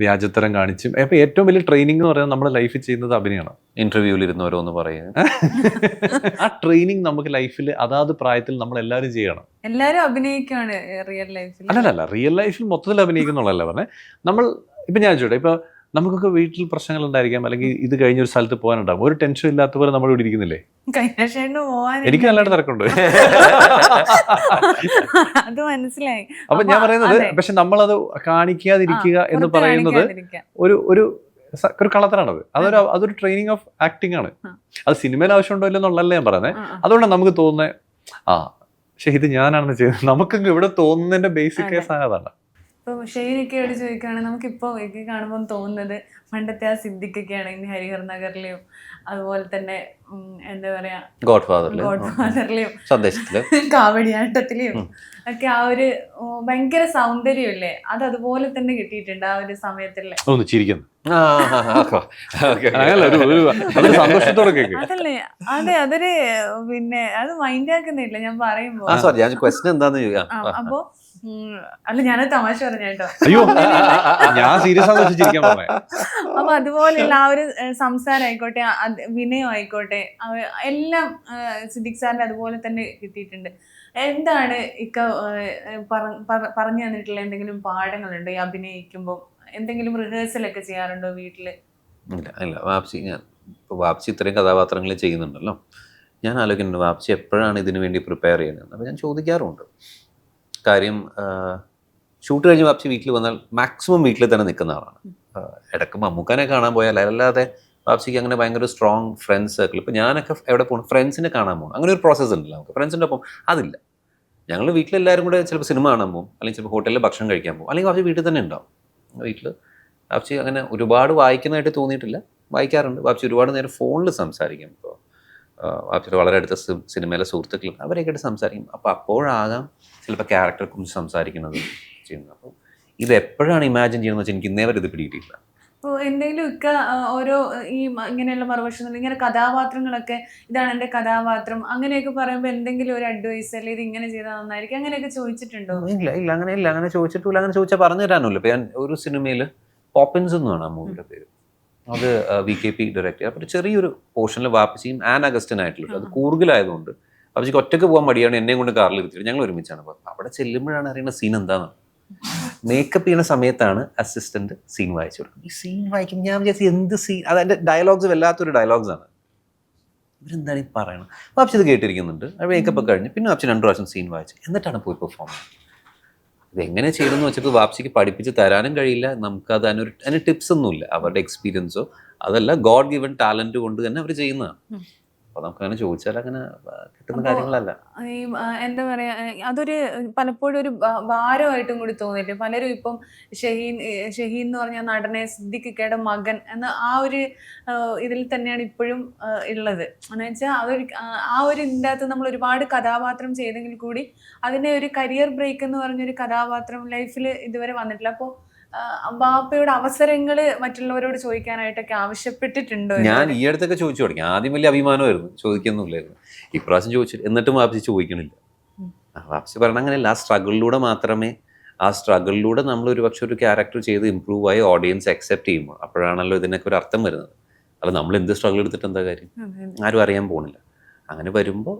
വ്യാജത്തരം കാണിച്ചും അപ്പം ഏറ്റവും വലിയ ട്രെയിനിങ് എന്ന് പറയുന്നത് നമ്മുടെ ലൈഫിൽ ചെയ്യുന്നത് അഭിനയമാണ്. ഇന്റർവ്യൂവിൽ ഇരുന്നവരോന്ന് പറയുന്നത് ആ ട്രെയിനിങ് നമുക്ക് ലൈഫിൽ അതാത് പ്രായത്തിൽ നമ്മൾ എല്ലാവരും ചെയ്യണം. എല്ലാവരും അഭിനയിക്കുകയാണ് റിയൽ ലൈഫിൽ. അല്ലല്ല, റിയൽ ലൈഫിൽ മൊത്തത്തിൽ അഭിനയിക്കുന്നുള്ളതല്ല പറഞ്ഞേ. നമ്മൾ ഇപ്പം ഞാൻ ചോട്ടെ, ഇപ്പൊ നമുക്കൊക്കെ വീട്ടിൽ പ്രശ്നങ്ങൾ ഉണ്ടായിരിക്കാം, അല്ലെങ്കിൽ ഇത് കഴിഞ്ഞൊരു സ്ഥലത്ത് പോകാനുണ്ടാകും, ഒരു ടെൻഷൻ ഇല്ലാത്ത പോലെ നമ്മൾ ഇവിടെ ഇരിക്കുന്നില്ലേ? എനിക്ക് നല്ലതായിട്ട് തിരക്കുണ്ട്, അത് മനസ്സിലായി. അപ്പൊ ഞാൻ പറയുന്നത്, പക്ഷെ നമ്മളത് കാണിക്കാതിരിക്കുക എന്ന് പറയുന്നത് ഒരു കളത്തരാണത്. അതൊരു ട്രെയിനിങ് ഓഫ് ആക്ടിങ് ആണ്. അത് സിനിമയിൽ ആവശ്യമുണ്ടോ ഇല്ലെന്നുള്ളതല്ല ഞാൻ പറയുന്നത്. അതുകൊണ്ടാണ് നമുക്ക് തോന്നുന്നത് പക്ഷെ ഇത് ഞാനാണെന്ന് ചെയ്യുന്നത്. നമുക്കൊക്കെ ഇവിടെ തോന്നുന്നതിന്റെ ബേസിക് കേസാണ് അതാണ്. ഇപ്പോൾ ഷെയ്നൊക്കെയോട് ചോദിക്കുകയാണെങ്കിൽ നമുക്കിപ്പോൾ ഒക്കെ കാണുമ്പോൾ തോന്നുന്നത് പണ്ടത്തെ ആ സിദ്ദിഖൊക്കെയാണ് ഇനി ഹരിഹർ നഗറിലെയും അതുപോലെ തന്നെ എന്താ പറയാ ഗോഡ് ഫാദറിലെയും കാവടിയാട്ടത്തിലെയും ഒക്കെ ആ ഒരു ഭയങ്കര സൗന്ദര്യമല്ലേ, അത് അതുപോലെ തന്നെ കിട്ടിയിട്ടുണ്ട് ആ ഒരു സമയത്തുള്ള. അതല്ലേ, അതെ, അതൊരു പിന്നെ അത് മൈൻഡ് ആക്കുന്നില്ല ഞാൻ പറയുമ്പോ. അപ്പോ അല്ല, ഞാനത് തമാശ പറഞ്ഞ കേട്ടോ. അപ്പൊ അതുപോലെയുള്ള ആ ഒരു സംസാരം ആയിക്കോട്ടെ, വിനയം ആയിക്കോട്ടെ, എല്ലാം സിദ്ദിഖ് സാറിന്റെ അതുപോലെ തന്നെ കിട്ടിയിട്ടുണ്ട്. എന്താണ് ഇക്ക പറഞ്ഞു തന്നിട്ടുള്ള എന്തെങ്കിലും പാഠങ്ങളുണ്ടോ ഈ അഭിനയിക്കുമ്പോൾ? എന്തെങ്കിലും റിഹേഴ്സലൊക്കെ ചെയ്യാറുണ്ടോ വീട്ടില്? ഇല്ല, വാപ്സി ഇത്രയും കഥാപാത്രങ്ങൾ ചെയ്യുന്നുണ്ടല്ലോ, ഞാൻ ആലോചിക്കുന്നുണ്ട് വാപ്സി എപ്പോഴാണ് ഇതിനു വേണ്ടി പ്രിപ്പയർ ചെയ്യുന്നത്. അപ്പോൾ ഞാൻ ചോദിക്കാറുണ്ട്. കാര്യം ഷൂട്ട് കഴിഞ്ഞ് വാപ്സി വീട്ടിൽ വന്നാൽ മാക്സിമം വീട്ടിൽ തന്നെ നിൽക്കുന്ന ആളാണ്. ഇടയ്ക്ക് മമ്മൂക്കാനെ കാണാൻ പോയാൽ, അല്ലാതെ വാപ്സിക്ക് അങ്ങനെ ഭയങ്കര സ്ട്രോങ് ഫ്രണ്ട്സ് സർക്കിൾ. ഇപ്പോൾ ഞാനൊക്കെ എവിടെ പോകണം, ഫ്രണ്ട്സിനെ കാണാൻ പോകണം, അങ്ങനെ ഒരു പ്രോസസ്സ് ഉണ്ടല്ലോ നമുക്ക്. ഫ്രണ്ട്സിൻ്റെ ഒപ്പം അതില്ല. ഞങ്ങൾ വീട്ടിലെല്ലാവരും കൂടെ ചിലപ്പോൾ സിനിമ കാണാൻ പോകും, അല്ലെങ്കിൽ ചിലപ്പോൾ ഹോട്ടലിൽ ഭക്ഷണം കഴിക്കാൻ പോകും, അല്ലെങ്കിൽ വാപ്സി വീട്ടിൽ തന്നെ ഉണ്ടാവും. വീട്ടിൽ വാപ്സി അങ്ങനെ ഒരുപാട് വായിക്കുന്നതായിട്ട് തോന്നിയിട്ടില്ല. വായിക്കാറുണ്ട്. വാപ്സി ഒരുപാട് നേരം ഫോണിൽ സംസാരിക്കും. ഇപ്പോൾ വാപ്സിയുടെ വളരെ അടുത്ത സിനിമയിലെ സുഹൃത്തുക്കൾ അവരെയൊക്കെ സംസാരിക്കും. അപ്പോൾ അപ്പോഴാകാം ചിലപ്പോൾ ക്യാരക്ടറെ കുറിച്ച് സംസാരിക്കുന്നത് ചെയ്യുന്നത്. അപ്പോൾ ഇത് എപ്പോഴാണ് ഇമാജിൻ ചെയ്യുന്നത് വെച്ചാൽ എനിക്ക് ഇന്നേ വരെ ഇത് പിടിയിട്ടില്ല. എന്തെങ്കിലും ഒക്കെ ഓരോ ഈ ഇങ്ങനെയുള്ള മറുവശങ്ങൾ ഇങ്ങനെ കഥാപാത്രങ്ങളൊക്കെ ഇതാണ് എൻ്റെ കഥാപാത്രം അങ്ങനെയൊക്കെ പറയുമ്പോൾ എന്തെങ്കിലും ഒരു അഡ്വൈസ് അല്ലെങ്കിൽ ഇത് ഇങ്ങനെ ചെയ്താൽ നന്നായിരിക്കും അങ്ങനെയൊക്കെ ചോദിച്ചിട്ടുണ്ടോ? അങ്ങനെ ചോദിച്ചിട്ടില്ല. അങ്ങനെ ചോദിച്ചാൽ പറഞ്ഞു തരാനല്ലോ. ഇപ്പൊ ഞാൻ ഒരു സിനിമയിൽ പോപ്പിൻസ് എന്നാണ് ആ മൂവിയുടെ പേര്, അത് VKP ഡയറക്ട് ചെയ്ത. അപ്പോൾ ചെറിയൊരു പോർഷനിൽ വാപ്പച്ചിയും ആൻ അഗസ്റ്റിൻ ആയിട്ടുള്ളത്, അത് കൂർഗിലായതുകൊണ്ട് വാപ്പച്ചിക്ക് ഒറ്റയ്ക്ക് പോകാൻ മടിയാണ്, എന്നെയും കൊണ്ട് കാറിൽ ഇരുത്തിയിട്ട് ഞങ്ങൾ ഒരുമിച്ചാണ്. അപ്പോൾ അവിടെ ചെല്ലുമ്പോഴാണ് അറിയുന്ന സീൻ എന്താണ്. മേക്കപ്പ് ചെയ്യുന്ന സമയത്താണ് അസിസ്റ്റന്റ് സീൻ വായിച്ചു കൊടുക്കുന്നത്. ഈ സീൻ വായിക്കും ഞാൻ വിചാരിച്ചു എന്ത് സീൻ, അതെൻ്റെ ഡയലോഗ്സ് വല്ലാത്തൊരു ഡയലോഗ്സാണ്. ഇവരെന്താണ് ഈ പറയണം. വാപ്പച്ചി ഇത് കേട്ടിരിക്കുന്നുണ്ട്. അത് മേക്കപ്പ് ഒക്കെ കഴിഞ്ഞ് പിന്നെ വാപ്പച്ചി 2 പ്രാവശ്യം സീൻ വായിച്ചു, എന്നിട്ടാണ് പോയി പെർഫോം ചെയ്യുന്നത്. ഇതെങ്ങനെ ചെയ്യണമെന്ന് വെച്ചിട്ട് വാപ്സിക്ക് പഠിപ്പിച്ച് തരാനും കഴിയില്ല. നമുക്കത് അതിന് ടിപ്സ് ഒന്നുമില്ല, അവരുടെ എക്സ്പീരിയൻസോ അതല്ല, ഗോഡ് ഗിവൺ ടാലന്റ് കൊണ്ട് തന്നെ അവർ ചെയ്യുന്നതാണ്. അപ്പോൾ നമുക്കങ്ങനെ ചോദിച്ചാൽ അങ്ങനെ കിട്ടുന്ന കാര്യങ്ങളല്ല. ഈ എന്താ പറയാ, അതൊരു പലപ്പോഴും ഒരു ഭാരമായിട്ടും കൂടി തോന്നില്ലേ പലരും. ഇപ്പം ഷഹീൻ എന്ന് പറഞ്ഞ നടനെ സിദ്ദിഖിക്കയുടെ മകൻ എന്ന ആ ഒരു ഇതിൽ തന്നെയാണ് ഇപ്പോഴും ഉള്ളത്. എന്ന് വെച്ചാൽ അതൊരു ആ ഒരു ഇതിൻ്റെ അകത്ത് നമ്മൾ ഒരുപാട് കഥാപാത്രം ചെയ്തെങ്കിൽ കൂടി അതിനെ ഒരു കരിയർ ബ്രേക്ക് എന്ന് പറഞ്ഞൊരു കഥാപാത്രം ലൈഫിൽ ഇതുവരെ വന്നിട്ടില്ല. അപ്പോൾ ബാപ്പയുടെ അവസരങ്ങൾ മറ്റുള്ളവരോട് ചോദിക്കാനായിട്ടൊക്കെ ആവശ്യപ്പെട്ടിട്ടുണ്ടോ? ഞാൻ ഈ അടുത്തൊക്കെ ചോദിച്ചു തുടങ്ങി. ആദ്യം വലിയ അഭിമാനമായിരുന്നു, ചോദിക്കൊന്നുമില്ലായിരുന്നു. ഇപ്രാവശ്യം ചോദിച്ചു, എന്നിട്ടും വാപ്സി ചോദിക്കണില്ല. വാപ്സി പറഞ്ഞ അങ്ങനെയല്ല, ആ സ്ട്രഗിളിലൂടെ മാത്രമേ, ആ സ്ട്രഗിളിലൂടെ നമ്മൾ ഒരുപക്ഷെ ഒരു ക്യാരക്ടർ ചെയ്ത് ഇമ്പ്രൂവ് ആയി ഓഡിയൻസ് അക്സെപ്റ്റ് ചെയ്യുമ്പോൾ അപ്പോഴാണല്ലോ ഇതിനൊക്കെ ഒരു അർത്ഥം വരുന്നത്. അല്ല നമ്മൾ എന്ത് സ്ട്രഗിൾ എടുത്തിട്ട് എന്താ കാര്യം, ആരും അറിയാൻ പോകുന്നില്ല. അങ്ങനെ വരുമ്പോൾ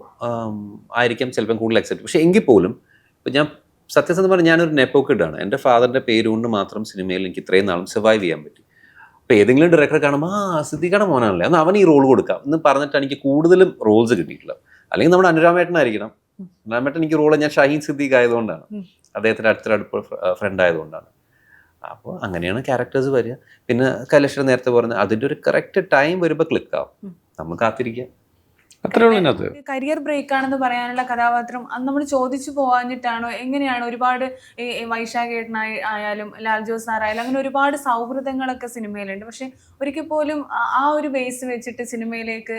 ആയിരിക്കാം ചിലപ്പം കൂടുതൽ അക്സെപ്റ്റ്. പക്ഷെ എങ്കിൽ പോലും ഇപ്പം ഞാൻ സത്യസന്ധം പറഞ്ഞാൽ ഞാനൊരു നെപ്പോക്കിഡാണ്. എൻ്റെ ഫാദറിൻ്റെ പേരുകൊണ്ട് മാത്രം സിനിമയിൽ എനിക്ക് ഇത്രയും നാളും സർവൈവ് ചെയ്യാൻ പറ്റി. അപ്പോൾ ഏതെങ്കിലും ഡയറക്ടറെ കാണുമ്പോൾ സിദ്ദിഖയുടെ മോനാണല്ലേ, അന്ന് അവൻ ഈ റോൾ കൊടുക്കാം എന്ന് പറഞ്ഞിട്ട് എനിക്ക് കൂടുതലും റോൾസ് കിട്ടിയിട്ടില്ല. അല്ലെങ്കിൽ നമ്മുടെ അനുരാമേട്ടനായിരിക്കണം. അനുരാമേട്ടൻ എനിക്ക് റോള്, ഞാൻ ഷഹീൻ സിദ്ദീഖ് ആയതുകൊണ്ടാണ്, അദ്ദേഹത്തിൻ്റെ അടുത്ത ഫ്രണ്ട് ആയതുകൊണ്ടാണ്. അപ്പോൾ അങ്ങനെയാണ് ക്യാരക്ടേഴ്സ് വരിക. പിന്നെ കൈലാഷ് നേരത്തെ പറഞ്ഞ അതിൻ്റെ ഒരു കറക്റ്റ് ടൈം വരുമ്പോൾ ക്ലിക്കാവും, നമ്മൾ കാത്തിരിക്കുക, അത്രേ ഉള്ളൂ. അതിനകത്ത് കരിയർ ബ്രേക്ക് ആണെന്ന് പറയാനുള്ള കഥാപാത്രം അത് നമ്മൾ ചോദിച്ചു പോകാഞ്ഞിട്ടാണോ എങ്ങനെയാണ്? ഒരുപാട് വൈശാഖേട്ടനായി ആയാലും ലാൽ ജോസ് സാറായാലും അങ്ങനെ ഒരുപാട് സൗഹൃദങ്ങളൊക്കെ സിനിമയിലുണ്ട്. പക്ഷെ ഒരിക്കൽ പോലും ആ ഒരു ബേസ് വെച്ചിട്ട് സിനിമയിലേക്ക്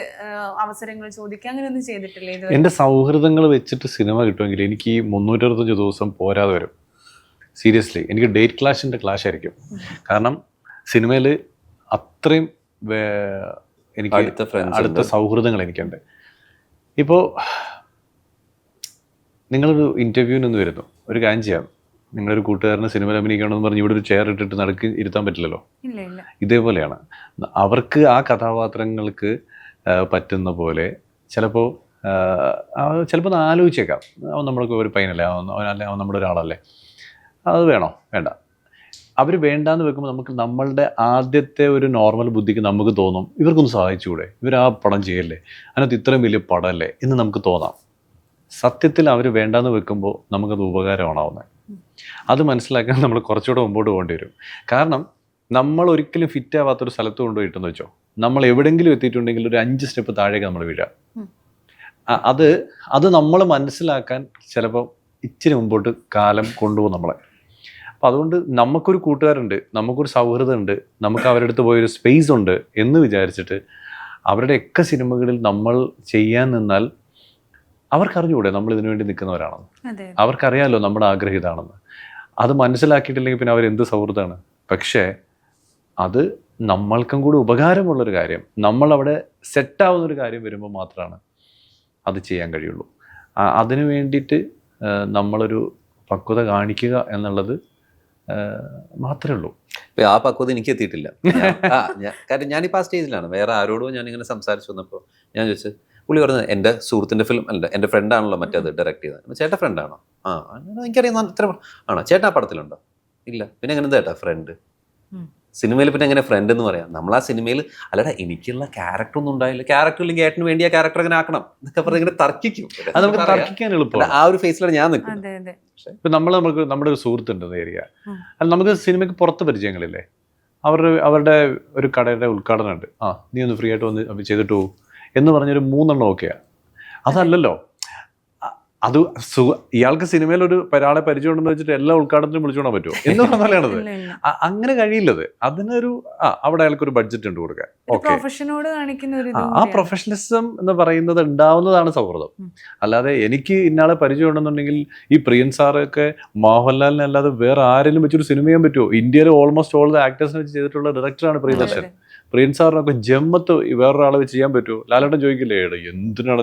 അവസരങ്ങൾ ചോദിക്കുക അങ്ങനെയൊന്നും ചെയ്തിട്ടില്ല ഇതുവരെ. എൻ്റെ സൗഹൃദങ്ങൾ വെച്ചിട്ട് സിനിമ കിട്ടുമെങ്കിൽ എനിക്ക് ഈ 365 ദിവസം പോരാതെ വരും. സീരിയസ്ലി എനിക്ക് ഡേറ്റ് ക്ലാഷ് ആയിരിക്കും. കാരണം സിനിമയിൽ അത്രയും എനിക്ക് അടുത്ത സൗഹൃദങ്ങൾ എനിക്കുണ്ട്. ഇപ്പോൾ നിങ്ങളൊരു ഇൻ്റർവ്യൂവിന് നിന്ന് വരുന്നു, ഒരു കാര്യം ചെയ്യാം, നിങ്ങളൊരു കൂട്ടുകാരന് സിനിമയിൽ അഭിനയിക്കണമെന്ന് പറഞ്ഞ് ഇവിടെ ഒരു ചെയർ ഇട്ടിട്ട് നടക്കി ഇരുത്താൻ പറ്റില്ലല്ലോ. ഇതേപോലെയാണ് അവർക്ക് ആ കഥാപാത്രങ്ങൾക്ക് പറ്റുന്ന പോലെ ചിലപ്പോൾ ഒന്ന് ആലോചിച്ചേക്കാം, അവൻ നമ്മൾക്ക് ഒരു പയ്യനല്ലേ, അവൻ നമ്മുടെ ഒരാളല്ലേ, അത് വേണോ വേണ്ട. അവർ വേണ്ടാന്ന് വെക്കുമ്പോൾ നമുക്ക് നമ്മളുടെ ആദ്യത്തെ ഒരു നോർമൽ ബുദ്ധിക്ക് നമുക്ക് തോന്നും ഇവർക്കൊന്ന് സഹായിച്ചുകൂടെ, ഇവർ ആ പടം ചെയ്യല്ലേ, അതിനകത്ത് ഇത്രയും വലിയ പടമല്ലേ എന്ന് നമുക്ക് തോന്നാം. സത്യത്തിൽ അവർ വേണ്ടാന്ന് വെക്കുമ്പോൾ നമുക്കത് ഉപകാരമാണാവുന്നത്. അത് മനസ്സിലാക്കാൻ നമ്മൾ കുറച്ചുകൂടെ മുമ്പോട്ട് പോകേണ്ടി വരും. കാരണം നമ്മൾ ഒരിക്കലും ഫിറ്റ് ആവാത്തൊരു സ്ഥലത്ത് കൊണ്ടുപോയിട്ടെന്ന് വെച്ചോ, നമ്മൾ എവിടെയെങ്കിലും എത്തിയിട്ടുണ്ടെങ്കിൽ ഒരു 5 സ്റ്റെപ്പ് താഴേക്ക് നമ്മൾ വീഴുക. അത് നമ്മൾ മനസ്സിലാക്കാൻ ചിലപ്പോൾ ഇച്ചിരി മുമ്പോട്ട് കാലം കൊണ്ടുപോകും നമ്മളെ. അപ്പോൾ അതുകൊണ്ട് നമുക്കൊരു കൂട്ടുകാരുണ്ട്, നമുക്കൊരു സൗഹൃദമുണ്ട്, നമുക്ക് അവരുടെ അടുത്ത് പോയൊരു സ്പേസ് ഉണ്ട് എന്ന് വിചാരിച്ചിട്ട് അവരുടെയൊക്കെ സിനിമകളിൽ നമ്മൾ ചെയ്യാൻ നിന്നാൽ അവർക്കറിഞ്ഞൂടെ നമ്മൾ ഇതിനു വേണ്ടി നിൽക്കുന്നവരാണെന്ന്. അവർക്കറിയാമല്ലോ നമ്മുടെ ആഗ്രഹം ഇതാണെന്ന്. അത് മനസ്സിലാക്കിയിട്ടില്ലെങ്കിൽ പിന്നെ അവരെന്ത് സൗഹൃദമാണ്. പക്ഷേ അത് നമ്മൾക്കും കൂടി ഉപകാരമുള്ളൊരു കാര്യം, നമ്മളവിടെ സെറ്റാവുന്നൊരു കാര്യം വരുമ്പോൾ മാത്രമാണ് അത് ചെയ്യാൻ കഴിയുള്ളൂ. അതിനു വേണ്ടിയിട്ട് നമ്മളൊരു പക്വത കാണിക്കുക എന്നുള്ളത് മാത്രമേ ഉള്ളൂ. ആ പക്വത എനിക്ക് എത്തിയിട്ടില്ല. കാരണം ഞാനിപ്പോൾ ആ സ്റ്റേജിലാണ്. വേറെ ആരോടോ ഞാനിങ്ങനെ സംസാരിച്ചു വന്നപ്പോൾ ഞാൻ ചോദിച്ചു, പുള്ളി പറഞ്ഞത് എൻ്റെ സുഹൃത്തിൻ്റെ ഫിലിം അല്ല, എൻ്റെ ഫ്രണ്ടാണല്ലോ മറ്റേത് ഡയറക്റ്റ് ചെയ്തത്. ചേട്ടാ ഫ്രണ്ടാണോ? എനിക്കറിയാം, ഇത്ര ആണോ? ചേട്ടാ പടത്തിലുണ്ടോ? ഇല്ല. പിന്നെ എങ്ങനെ ചേട്ടാ ഫ്രണ്ട്? സിനിമയിൽ പിന്നെ എങ്ങനെ ഫ്രണ്ട് എന്ന് പറയാം? നമ്മൾ ആ സിനിമയിൽ അല്ലടാ എനിക്കുള്ള ക്യാരക്ടർ ഒന്നും ഉണ്ടായില്ല, ക്യാരക്ടർ ഇല്ലെങ്കിൽ ഏട്ടന് വേണ്ടി ആ ക്യാരക്ടർ അങ്ങനെ ആക്കണം എന്നൊക്കെ പറഞ്ഞ് ഇങ്ങനെ തർക്കിക്കും. അത് നമുക്ക് തർക്കിക്കാൻ എളുപ്പമാണ്. ആ ഒരു ഫേസിലാണ് ഞാൻ നിൽക്കുന്നത്. ഇപ്പം നമുക്ക് നമ്മുടെ ഒരു സുഹൃത്തുണ്ടെന്ന് ഏരിയ, അല്ല നമുക്ക് സിനിമയ്ക്ക് പുറത്ത് പരിചയങ്ങളില്ലേ, അവരുടെ ഒരു കടയുടെ ഉദ്ഘാടനം ഉണ്ട്, നീ ഒന്ന് ഫ്രീ ആയിട്ട് വന്ന് ചെയ്തിട്ട് പോകും എന്ന് പറഞ്ഞൊരു 3 എണ്ണം ഓക്കെയാണ്. അതല്ലല്ലോ, അത് ഇയാൾക്ക് സിനിമയിൽ ഒരാളെ പരിചയമുണ്ടെന്ന് വെച്ചിട്ട് എല്ലാ ഉദ്ഘാടനത്തിനും വിളിച്ചോണ്ടാൻ പറ്റുമോ എന്ന് പറഞ്ഞാലാണത്. ഇല്ല, ഇല്ല. അങ്ങനെ കഴിയില്ലത്. അതിനൊരു അവിടെ അയാൾക്കൊരു ബഡ്ജറ്റ് ഉണ്ട് കൊടുക്കാൻ. ഓക്കെ, പ്രൊഫഷനോട് കാണിക്കുന്ന ഒരു ആ പ്രൊഫഷണലിസം എന്ന് പറയുന്നത് ഉണ്ടാവുന്നതാണ് സൗഹൃദം. അല്ലാതെ എനിക്ക് ഇന്നാളെ പരിചയം ഉണ്ടെന്നുണ്ടെങ്കിൽ ഈ പ്രിയൻ സാറൊക്കെ മോഹൻലാലിനെ അല്ലാതെ വേറെ ആരെങ്കിലും വെച്ചൊരു സിനിമ ചെയ്യാൻ പറ്റുമോ? ഇന്ത്യയിലെ ഓൾമോസ്റ്റ് ഓൾ ദ ആക്ടേഴ്സിനെ വെച്ച് ചെയ്തിട്ടുള്ള ഡയറക്ടറാണ് പ്രിയദർശൻ. പ്രിയൻ സാറിനൊക്കെ ജമ്മത്ത് വേറൊരാളെ വെച്ച് ചെയ്യാൻ പറ്റുമോ? ലാലേട്ടൻ ചോദിക്കില്ലേ, എന്തിനാണ്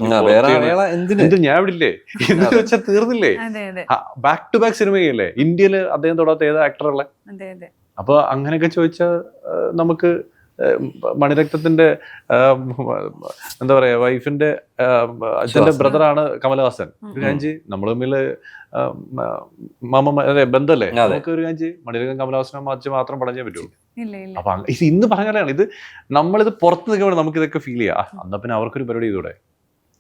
എന്ത് ഞാൻ വിടില്ലേ എന്ന് വെച്ചാൽ തീർന്നില്ലേ? ബാക്ക് ടു ബാക്ക് സിനിമ ചെയ്യല്ലേ? ഇന്ത്യയിൽ അദ്ദേഹം തൊടാത്ത ഏത് ആക്ടറുള്ള? അപ്പൊ അങ്ങനെയൊക്കെ ചോദിച്ചാൽ നമുക്ക് മണിരത്നത്തിന്റെ എന്താ പറയാ വൈഫിന്റെ അച്ഛന്റെ ബ്രദറാണ് കമലഹാസൻ. ഒരു കാഞ്ചി നമ്മൾ തമ്മിൽ ബന്ധല്ലേ? നമുക്ക് ഒരു കാഞ്ചി മണിരത്നം കമലഹാസനെ മാച്ച് മാത്രം പഠിച്ചേ പറ്റുള്ളൂ. അപ്പൊ ഇത് ഇന്ന് പറഞ്ഞാലാണ് ഇത്. നമ്മളിത് പുറത്ത് നിൽക്കുമ്പോൾ നമുക്ക് ഇതൊക്കെ ഫീൽ ചെയ്യാം. എന്നാ പിന്നെ അവർക്കൊരു പരിപാടി ചെയ്തൂടെ?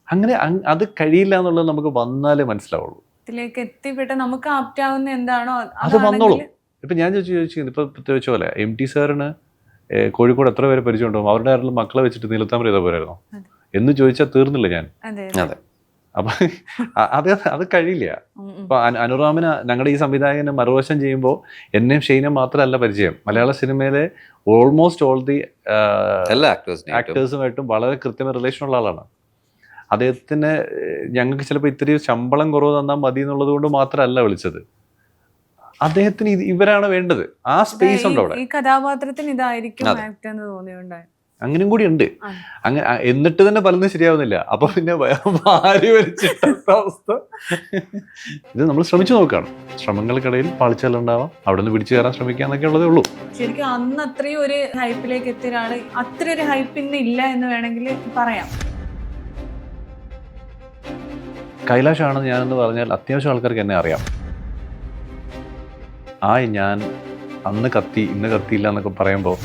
അങ്ങനെ അത് കഴിയില്ല എന്നുള്ളത് നമുക്ക് വന്നാലേ മനസ്സിലാവുള്ളൂ. ഇതിലേക്ക് എത്തിപ്പെട്ട് നമുക്ക് ആപ്റ്റാവുന്ന എന്താണോ അത് വന്നോളും. ഇപ്പൊ ഞാൻ ചോദിച്ചു ഇപ്പൊ ചോദിച്ച പോലെ MT സാറിന് കോഴിക്കോട് എത്ര പേര് പരിചയമുണ്ടാവും? അവരുടെ ആരെങ്കിലും മക്കളെ വെച്ചിട്ട് നീലത്താമര ചെയ്താൽ പോരായിരുന്നോ എന്ന് ചോദിച്ചാൽ തീർന്നില്ല ഞാൻ. അതെ. അപ്പൊ അത് കഴിയില്ല. ഇപ്പൊ അനുറാമിന് ഞങ്ങളുടെ ഈ സംവിധായകന് മറുവശം ചെയ്യുമ്പോൾ എന്നെയും ഷെയ്നെ മാത്രമല്ല പരിചയം, മലയാള സിനിമയിലെ ഓൾമോസ്റ്റ് ഓൾ ദി എല്ലാ ആക്ടേഴ്സുമായിട്ടും വളരെ കൃത്യമായ റിലേഷൻ ഉള്ള ആളാണ്. അദ്ദേഹത്തിന് ഞങ്ങൾക്ക് ചിലപ്പോൾ ഇത്തിരി ശമ്പളം കുറവ് തന്നാൽ മതി എന്നുള്ളത് കൊണ്ട് മാത്രമല്ല വിളിച്ചത്. അദ്ദേഹത്തിന് ഇവരാണ് വേണ്ടത്. ആ സ്പേസ് ഉണ്ട് അവിടെ. ഈ കഥാപാത്രത്തിന് ഇതായിരിക്കും അങ്ങനെയും കൂടി ഉണ്ട്. അങ്ങനെ എന്നിട്ട് തന്നെ പലതും ശരിയാവുന്നില്ല. അപ്പൊ പിന്നെ ഭാര്യ വരച്ചിട്ട അവസ്ഥ. ഇത് നമ്മൾ ശ്രമിച്ചു നോക്കുകയാണ്. ശ്രമങ്ങൾക്കിടയിൽ പാളിച്ചകളുണ്ടാവാം. അവിടെ നിന്ന് പിടിച്ചു കയറാൻ ശ്രമിക്കുക എന്നൊക്കെ ഉള്ളതേ ഉള്ളൂ. ശരിക്കും അന്ന് അത്രയും ഒരു ഹൈപ്പിലേക്ക് എത്തിയ ഒരാള് അത്ര ഒരു ഹൈപ്പ് ഇന്ന് ഇല്ല എന്ന് വേണമെങ്കിൽ പറയാം. കൈലാഷാണെന്ന് ഞാനെന്ന് പറഞ്ഞാൽ അത്യാവശ്യം ആൾക്കാർക്ക് എന്നെ അറിയാം. ഞാൻ അന്ന് കത്തി ഇന്ന് കത്തിയില്ല എന്നൊക്കെ പറയുമ്പോൾ